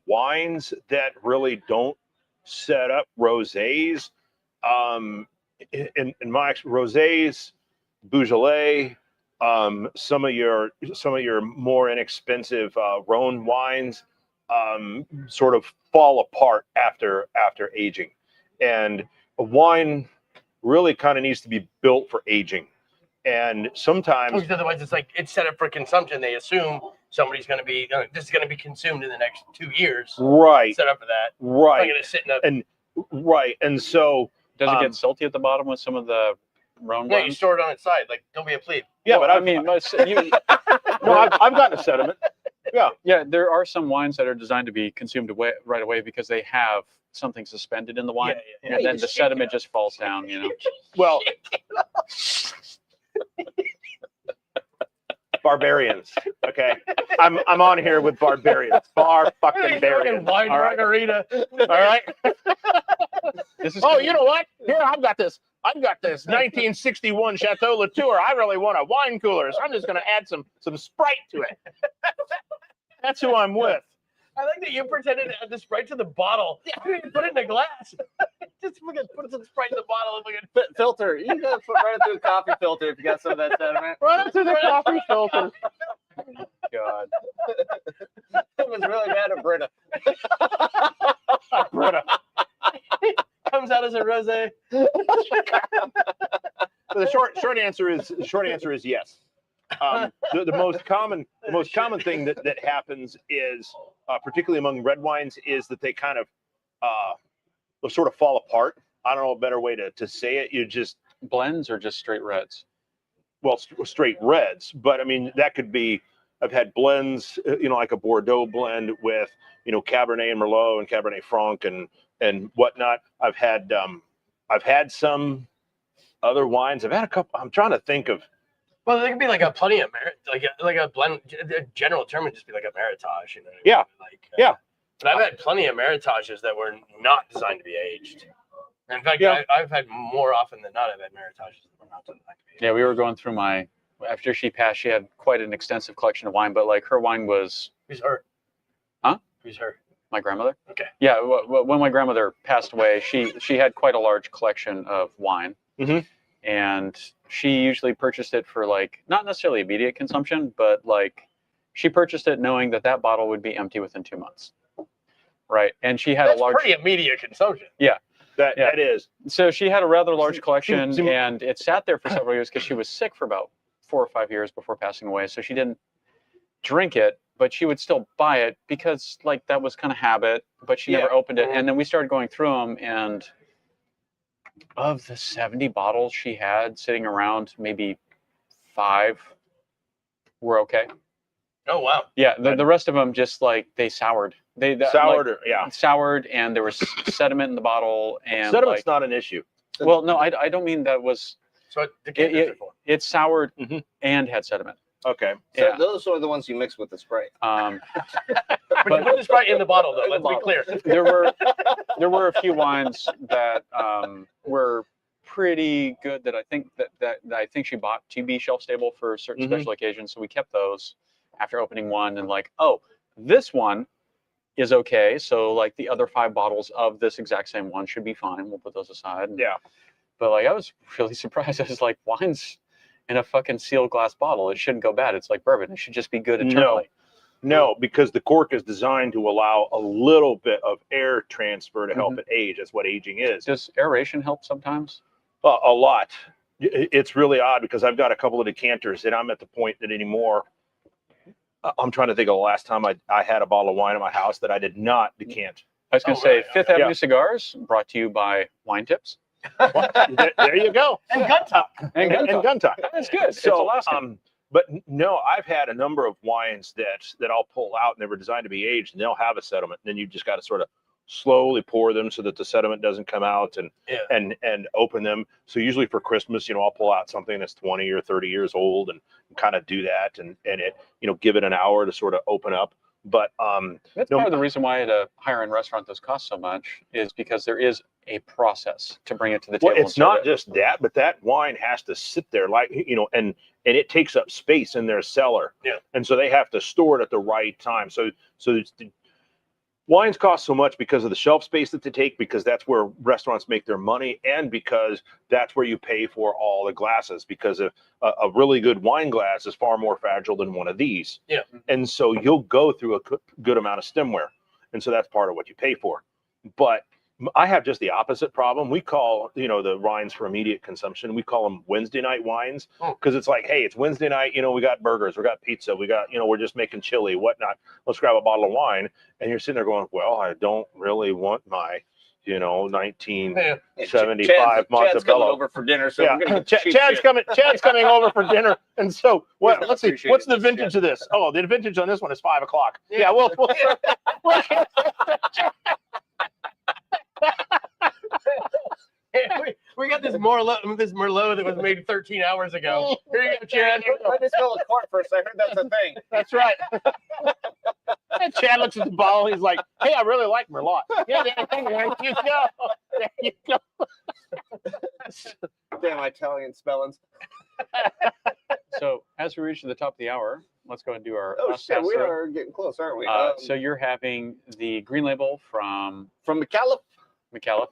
wines that really don't set up rosés. In my rosés, Beaujolais, some of your more inexpensive Rhone wines sort of fall apart after aging, and a wine really kind of needs to be built for aging. And sometimes, Because otherwise, it's like it's set up for consumption. They assume somebody's going to be this is going to be consumed in the next 2 years. right, Set up for that. It's not right, going to sit in a. and right, and so Does it get salty at the bottom with some of the Rhone No, you wines? store it on its side. Like, don't be a plebe. yeah, Well, but I mean, no, I've gotten a sediment. yeah, there are some wines that are designed to be consumed right away because they have something suspended in the wine, Yeah. and then the sediment just falls down. Well, barbarians. Okay, I'm on here with barbarians. Fucking barbarians. Wine All right. margarita. All right. This is Oh, you know what? Here, I've got this 1961 Chateau Latour. I really want a wine cooler, so I'm just going to add some Sprite to it. That's who I'm with. I like that you pretended to add the Sprite to the bottle. You didn't put it in a glass. Just fucking put some Sprite in the bottle and fucking. Filter. You gotta put right through a coffee filter if you got some of that sediment. Right up to the coffee filter. God. It was really bad at Britta. Britta. Comes out as a rosé. The short answer is yes. The the most common thing that happens is, particularly among red wines, is that they kind of they'll sort of fall apart. I don't know a better way to say it. You just Blends or just straight reds? well, straight reds, but I mean that could be. I've had blends, like a Bordeaux blend with, Cabernet and Merlot and Cabernet Franc and whatnot. I've had some other wines. I've had a couple. I'm trying to think of. Well, there could be like a plenty of like a blend. A general term would just be like a Meritage, what I mean? Yeah. Yeah. But I've had plenty of Meritages that were not designed to be aged. In fact, Yeah. I've had more often than not. I've had Meritages that were not designed to be aged. Yeah, we were going through after she passed, she had quite an extensive collection of wine, but like her wine was. Who's her? Huh? Who's her? My grandmother. Okay. Yeah, when my grandmother passed away, she had quite a large collection of wine, and she usually purchased it for like not necessarily immediate consumption, but like she purchased it knowing that bottle would be empty within 2 months, right? And she had That's a large. pretty immediate consumption. That is. So she had a rather large collection, and it sat there for several years because she was sick for about 4 or 5 years before passing away. So she didn't drink it, but she would still buy it because like that was kind of habit, but she never opened it. And then we started going through them, and of the 70 bottles she had sitting around, maybe 5 were okay. Oh wow. Yeah, the rest of them just like they soured. They Soured, like, soured, and there was sediment in the bottle. And sediment's like, not an issue. well, no, I don't mean that was. So the decanters are for. It soured and had sediment. Okay. So Yeah. those are the ones you mix with the spray. But you put this right in the bottle, though. Let's be clear. there were a few wines that were pretty good that I think she bought to be shelf stable for certain special occasions. So we kept those after opening one, and like, oh, this one is okay. So like the other 5 bottles of this exact same one should be fine. We'll put those aside. Yeah. But like I was really surprised. I was like, wine's in a fucking sealed glass bottle. It shouldn't go bad. It's like bourbon. It should just be good eternally. No, because the cork is designed to allow a little bit of air transfer to help it age. That's what aging is. Does aeration help sometimes? A lot. It's really odd because I've got a couple of decanters, and I'm at the point that anymore. I'm trying to think of the last time I had a bottle of wine in my house that I did not decant. I was going to say, right. Fifth Avenue Cigars, brought to you by Wine Tips. There you go. And Gun Talk. And Gun Talk. That's good. So, it's Alaskan. but no, I've had a number of wines that I'll pull out, and they were designed to be aged, and they'll have a sediment. And then you just got to sort of slowly pour them so that the sediment doesn't come out, and open them. So usually for Christmas, I'll pull out something that's 20 or 30 years old and kind of do that, and it, give it an hour to sort of open up. But that's part of the reason why at a higher end restaurant those cost so much is because there is a process to bring it to the table. Well, it's not just that, but that wine has to sit there and it takes up space in their cellar. Yeah. And so they have to store it at the right time. So wines cost so much because of the shelf space that they take, because that's where restaurants make their money, and because that's where you pay for all the glasses, because a really good wine glass is far more fragile than one of these. Yeah. And so you'll go through a good amount of stemware. And so that's part of what you pay for. But I have just the opposite problem. We call, the wines for immediate consumption, we call them Wednesday night wines, because it's like, hey, it's Wednesday night, we got burgers, we got pizza, we got, we're just making chili, whatnot. Let's grab a bottle of wine. And you're sitting there going, well, I don't really want my, 1975 Chad's coming Montebello. over for dinner, so Yeah. we're gonna get Chad's coming over for dinner. And so let's see, appreciate what's the this, vintage of this? Oh, the vintage on this one is 5 o'clock. Yeah, we'll we got this Merlot that was made 13 hours ago. Here you go, Chad. Let me smell a quart first. I heard that's a thing. That's right. And Chad looks at the bottle. He's like, "Hey, I really like Merlot." Yeah, there you go. There you go. Damn Italian spellings. So as we reach the top of the hour, let's go and do our Oh last shit, pass we through. are getting close, aren't we? So you're having the green label from McAuliffe.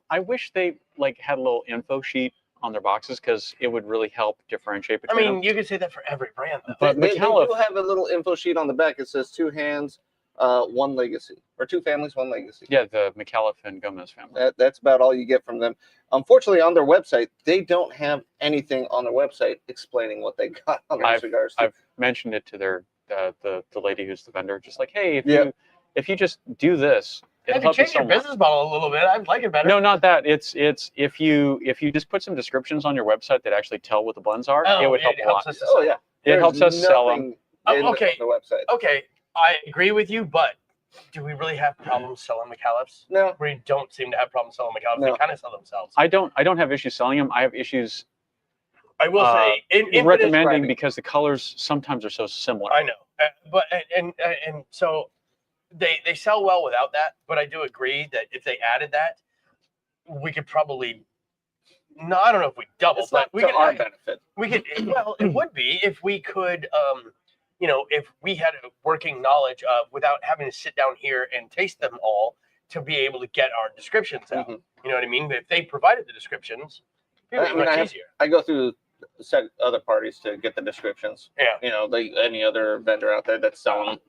I wish they had a little info sheet on their boxes, because it would really help differentiate I between mean, them. you can say that for every brand, though. But They do McAuliffe, have a little info sheet on the back. It says 2 hands, 1 legacy, or 2 families, 1 legacy. yeah, the McAuliffe and Gomez family. That's about all you get from them. Unfortunately, on their website, they don't have anything on their website explaining what they got on their cigars. I've mentioned it to their the lady who's the vendor, just like, hey, Yeah. if you just do this, it'll If you help you change so your much. business model a little bit, I'd like it better. No, not that. It's if you just put some descriptions on your website that actually tell what the blends are, Oh, it would help a lot. us to Oh sell. yeah. It There's helps us sell them. nothing Oh, in okay. the website. Okay, I agree with you, but do we really have problems selling McAuliffes? No. We don't seem to have problems selling McAuliffes. No. They kind of sell themselves. I don't have issues selling them. I have issues I will say, in recommending describing. because the colors sometimes are so similar. I know, but and so they sell well without that. But I do agree that if they added that, we could probably. No, I don't know if we double, It's but not we to could. our benefit. We could. Well, it would be if we could. If we had a working knowledge of without having to sit down here and taste them all to be able to get our descriptions out. Mhm. You know what I mean? But if they provided the descriptions, it would I be mean, much I have- easier. I go through set other parties to get the descriptions. Yeah. You know, like any other vendor out there that's selling them,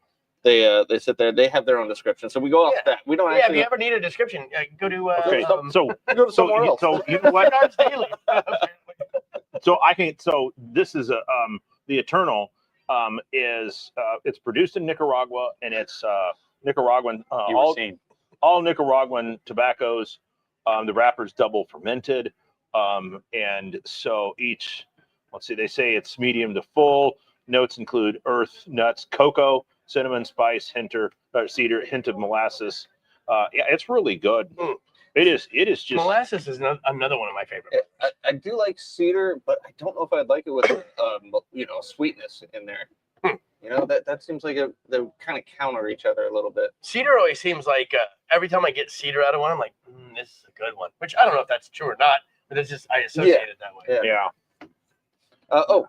they sit there. They have their own description. So we go off Yeah. that. We don't Yeah, if actually you ever need a description, go to Okay, so we go to somewhere else. so you know what? Cigars Daily. So this is a the Eternal is it's produced in Nicaragua, and it's Nicaraguan You were seen. all Nicaraguan tobaccos. The wrapper's double fermented, and so each, let's see, they say it's medium to full. Notes include earth, nuts, cocoa, cinnamon, spice, cedar, hint of molasses. Yeah, it's really good. Mm. It is just Molasses is another one of my favorites. I do like cedar, but I don't know if I'd like it with sweetness in there. You know, that seems like they kind of counter each other a little bit. Cedar always seems like every time I get cedar out of one, I'm like, this is a good one. Which I don't know if that's true or not, but it's just I associate it that way. Yeah. yeah. Well,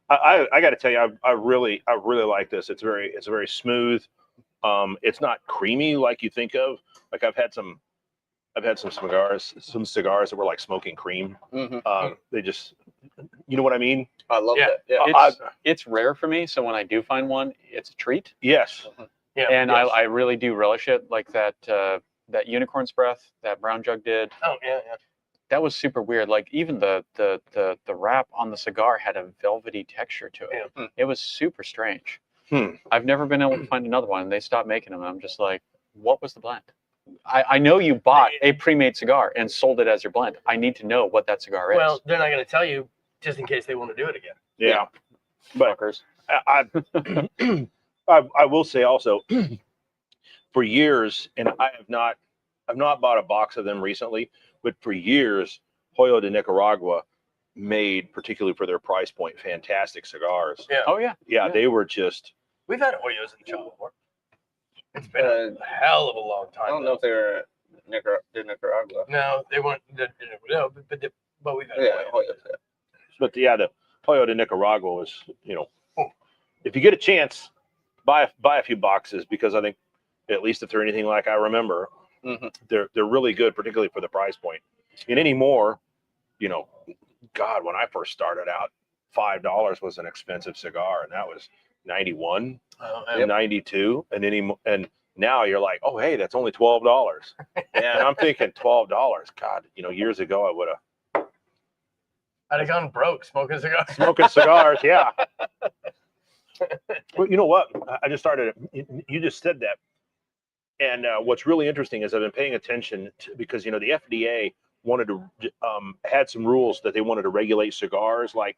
I got to tell you, I really like this. It's very smooth. It's not creamy like you think of. Like I've had some cigars that were like smoking cream. mhm. They just, you know what I mean? I love Yeah. that. Yeah. It's rare for me, so when I do find one, it's a treat, Yes. Yeah. and Yes. I really do relish it. Like that unicorn's breath that Brown Jug did. Oh yeah. That was super weird. Like even the wrap on the cigar had a velvety texture to it. Yeah. It was super strange. Hmm. I've never been able to find another one. They stopped making them. I'm just like, what was the blend? I know you bought a pre-made cigar and sold it as your blend. I need to know what that cigar is. Well, they're not going to tell you just in case they want to do it again. Yeah. But Fuckers. I will say also, for years, and I've not bought a box of them recently, but for years, Hoyo de Nicaragua made, particularly for their price point, fantastic cigars. Yeah. Oh yeah. Yeah, Yeah. they were just. We've had Hoyos in the show before. It's been a hell of a long time. I don't know if they're Nicaragua. No, they weren't. No, but we've had Yeah, Hoyos. yeah. But yeah, the Hoyo de Nicaragua was, if you get a chance, buy a few boxes, because I think, at least if they're anything like I remember, Mhm. they're really good, particularly for the price point. And anymore, God, when I first started out, $5 was an expensive cigar, and that was 91 and 92, and now you're like, oh hey, that's only $12. And I'm thinking $12. God, years ago I would have I'd have gone broke smoking cigars. smoking cigars. Yeah. Well, you know what? I just started. You just said that, and what's really interesting is I've been paying attention because the FDA wanted to had some rules that they wanted to regulate cigars like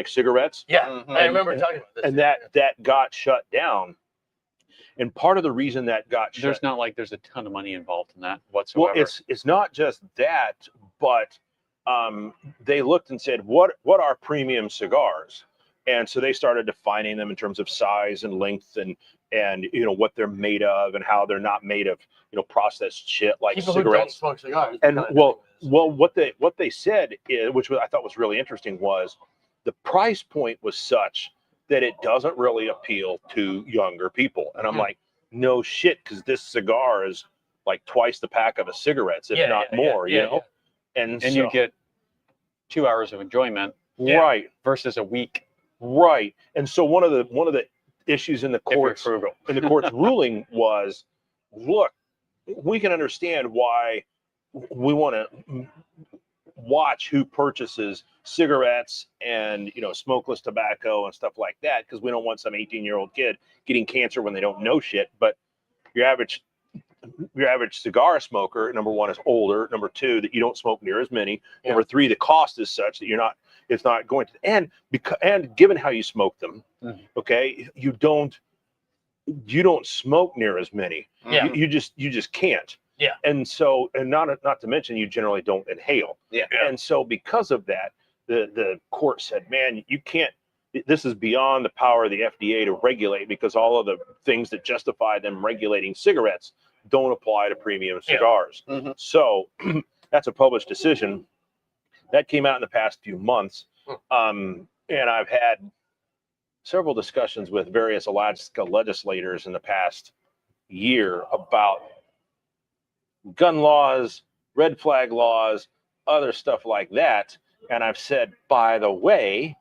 cigarettes, Yeah, Mhm. I remember talking about this. and that got shut down. And part of the reason that got shut, There's not like there's a ton of money involved in that whatsoever. well, it's not just that, but they looked and said, what are premium cigars? And so they started defining them in terms of size and length and what they're made of and how they're not made of processed shit like people who don't cigarettes. smoke cigars. And kinda well, doing this. what they said is, which I thought was really interesting, was the price point was such that it doesn't really appeal to younger people. And I'm Mhm. like, no shit, because this cigar is like twice the pack of a cigarettes, if Yeah, not yeah, more. yeah, And and so, you get 2 hours of enjoyment right, versus a week right. And so one of the issues in the if you're courts frugal. ruling was, look, we can understand why we want to watch who purchases cigarettes and smokeless tobacco and stuff like that, because we don't want some 18-year-old kid getting cancer when they don't know shit. But your average cigar smoker, number one, is older. Number two, that you don't smoke near as many. Yeah. Number three, the cost is such that it's not going to, and given how you smoke them, okay, you don't smoke near as many. Yeah. You just can't. Yeah. And so, and not to mention, you generally don't inhale. Yeah. And so because of that, the court said, man, you can't, this is beyond the power of the FDA to regulate, because all of the things that justify them regulating cigarettes don't apply to premium cigars. Mhm. So that's a published decision that came out in the past few months. And I've had several discussions with various Alaska legislators in the past year about gun laws, red flag laws, other stuff like that. And I've said, by the way,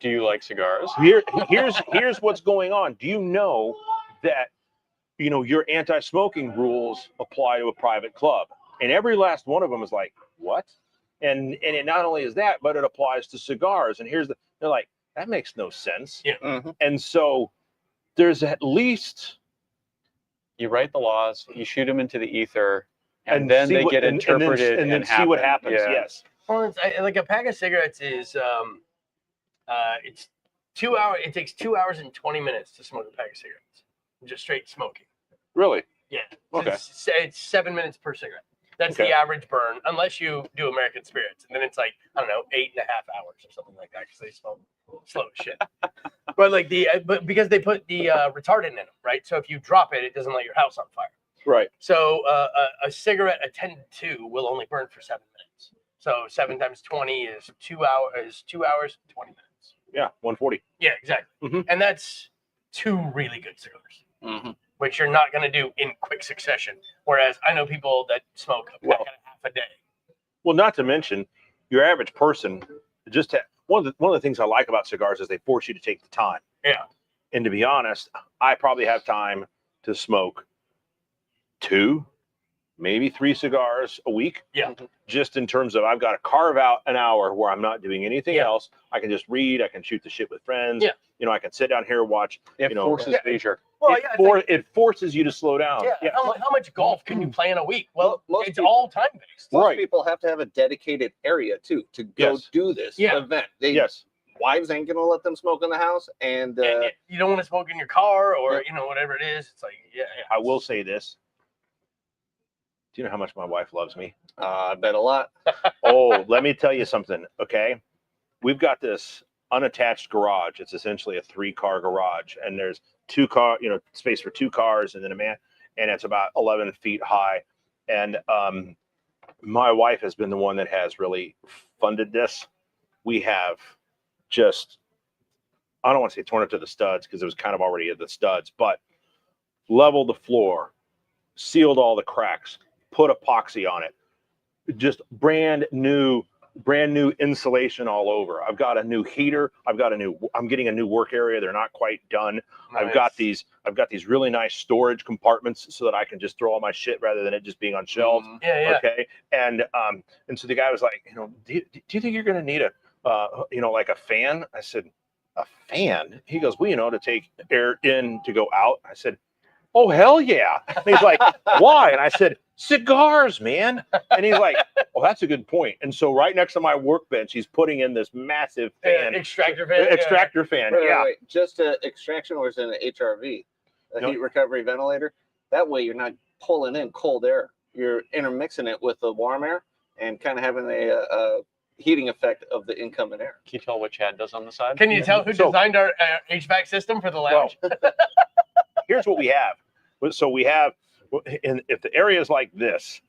Do you like cigars? here's what's going on. Do you know that your anti-smoking rules apply to a private club? And every last one of them is like, what? And it not only is that, but it applies to cigars. And they're like, that makes no sense. Yeah. Mhm. And so there's at least, You write the laws, you shoot them into the ether, and then see they what- get and interpreted then see what happens. Yeah. Yes. Well, it's, like a pack of cigarettes is it's 2 hours. It takes 2 hours and 20 minutes to smoke a pack of cigarettes, just straight smoking. Really? Yeah. Okay. It's 7 minutes per cigarette. That's Okay. the average burn, unless you do American Spirits, and then it's like, I don't know, 8.5 hours or something like that, because they smoke slow as shit. But like but because they put the retardant in them, right? So if you drop it, it doesn't light your house on fire. Right. So a cigarette attended to will only burn for 7 minutes. So 7 times 20 is 2 hours. 2 hours and 20 minutes. Yeah. 140. Yeah, exactly. Mhm. And that's 2 really good cigars, Mhm. which you're not going to do in quick succession. Whereas I know people that smoke a pack and a half a day. Well, not to mention, your average person one of the things I like about cigars is they force you to take the time. Yeah. And to be honest, I probably have time to smoke 2, maybe 3 cigars a week. Yeah. Just in terms of, I've got to carve out an hour where I'm not doing anything Yeah. else. I can just read. I can shoot the shit with friends. Yeah. I can sit down here, watch. It forces leisure. Well, it, yeah. it forces you to slow down. Yeah. How much golf can you play in a week? Well, Most it's people- all time based. Most Right. people have to have a dedicated area too to go Yes. do this Yeah. event. Yes. Wives ain't gonna let them smoke in the house, and And you don't want to smoke in your car or Yeah. whatever it is. It's like I will say this. Do you know how much my wife loves me? I bet a lot. Oh, let me tell you something. Okay. We've got this unattached garage. It's essentially a 3-car garage, and there's 2 car, space for 2 cars and then a man, and it's about 11 feet high. And my wife has been the one that has really funded this. We have just, I don't want to say torn it to the studs, because it was kind of already at the studs, but leveled the floor, sealed all the cracks, put epoxy on it, just brand new insulation all over. I've got a new heater. I'm getting a new work area. They're not quite done. I've got these really nice storage compartments so that I can just throw all my shit rather than it just being on shelves. Mhm. Yeah. Okay. And so the guy was like, do you think you're going to need like a fan? I said, a fan? He goes, well, to take air in to go out. I said, oh, hell yeah. And he's like, why? And I said, cigars, man. And he's like, oh, that's a good point. And so right next to my workbench, he's putting in this massive fan. Extractor fan. Extractor fan. Wait, Yeah. wait. Just extraction, or is it an HRV, a No. heat recovery ventilator? That way, you're not pulling in cold air. You're intermixing it with the warm air and kind of having a heating effect of the incoming air. Can you tell what Chad does on the side? Can you tell who So- designed our HVAC system for the lounge? Here's what we have. So we have, if the area is like this,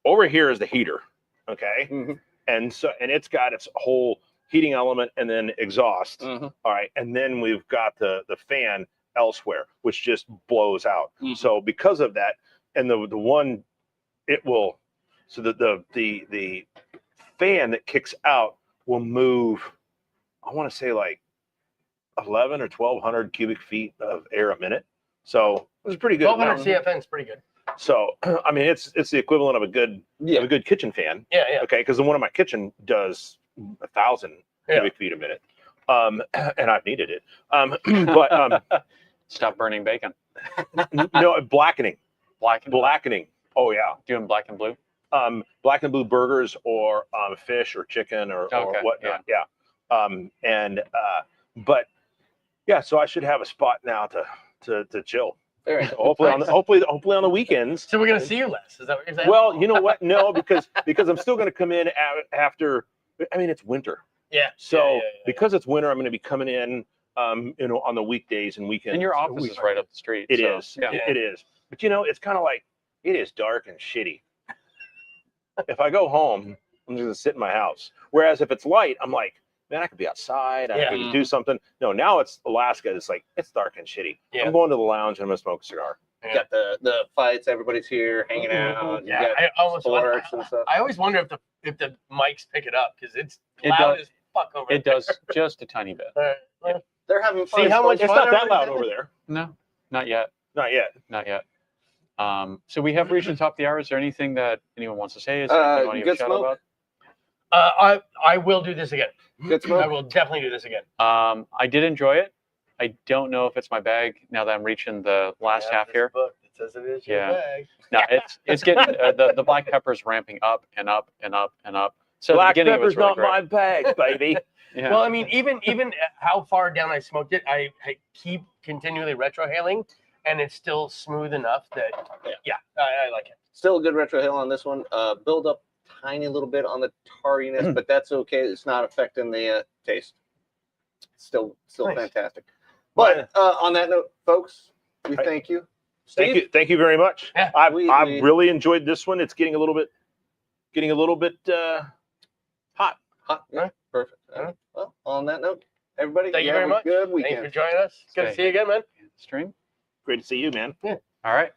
over here is the heater. Okay. Mhm. And it's got its whole heating element and then exhaust. Mhm. All right. And then we've got the fan elsewhere, which just blows out. Mhm. So because of that, and the one, it will, so that the fan that kicks out will move, I want to say like 11 or 1200 cubic feet of air a minute. So it was pretty good. 1200 CFN is pretty good. So I mean, it's the equivalent of a good kitchen fan. Yeah, yeah. Okay, because the one in my kitchen does 1,000 cubic feet a minute, and I've needed it. But Stop burning bacon. no, blackening. Blackening. Oh yeah. Doing black and blue. Black and blue burgers or fish or chicken or whatnot. Yeah. But yeah, so I should have a spot now to chill. Very So hopefully on the weekends. So we're gonna see you less. Is that what you're saying? Well, you know what? No, because I'm still going to come in after. I mean, it's winter. Yeah. So because it's winter, I'm going to be coming in, on the weekdays and weekends. And your office is right up the street. It so, is. Yeah. It is. But it's kind of like it is dark and shitty. If I go home, I'm just going to sit in my house. Whereas if it's light, I'm like, man, I could be outside. I could do something. No, now it's Alaska. It's like it's dark and shitty. Yeah. I'm going to the lounge and I'm going to smoke a cigar. You got the fights. Everybody's here hanging out. Yeah, You got I almost wonder. sports and stuff. I always wonder if the mics pick it up because it's It loud does. as fuck over It there. does just a tiny bit. All right, well, They're having fun. See how much It's fun not that loud everybody's over there. No, not yet. Not yet. Not yet. So we have reached the top of the hour. Is there anything that anyone wants to say? Is there anything you want to give good a shout smoke. about? I will do this again. Good I smoke. will definitely do this again. I did enjoy it. I don't know if it's my bag now that I'm reaching the last Yeah, half this here. book that says it is your Yeah. bag. No, it's getting the black pepper's ramping up and up and up and up. So Black the beginning pepper's it was really not great. my bag, baby. Yeah. Well, I mean, even how far down I smoked it, I keep continually retrohaling, and it's still smooth enough that I like it. Still a good retro hill on this one. Build up tiny little bit on the tardiness, but that's okay. It's not affecting the taste. Still Nice. fantastic. But on that note, folks, we Right. thank you. Steve? Thank you very much. Yeah. I've We- really enjoyed this one. It's getting a little bit hot. Hot. Yeah, perfect. All right. Well, on that note, everybody, Thank you have very a much. good Thanks weekend. for joining us. Good to Stay. see you again, man. Stream. Great to see you, man. All right.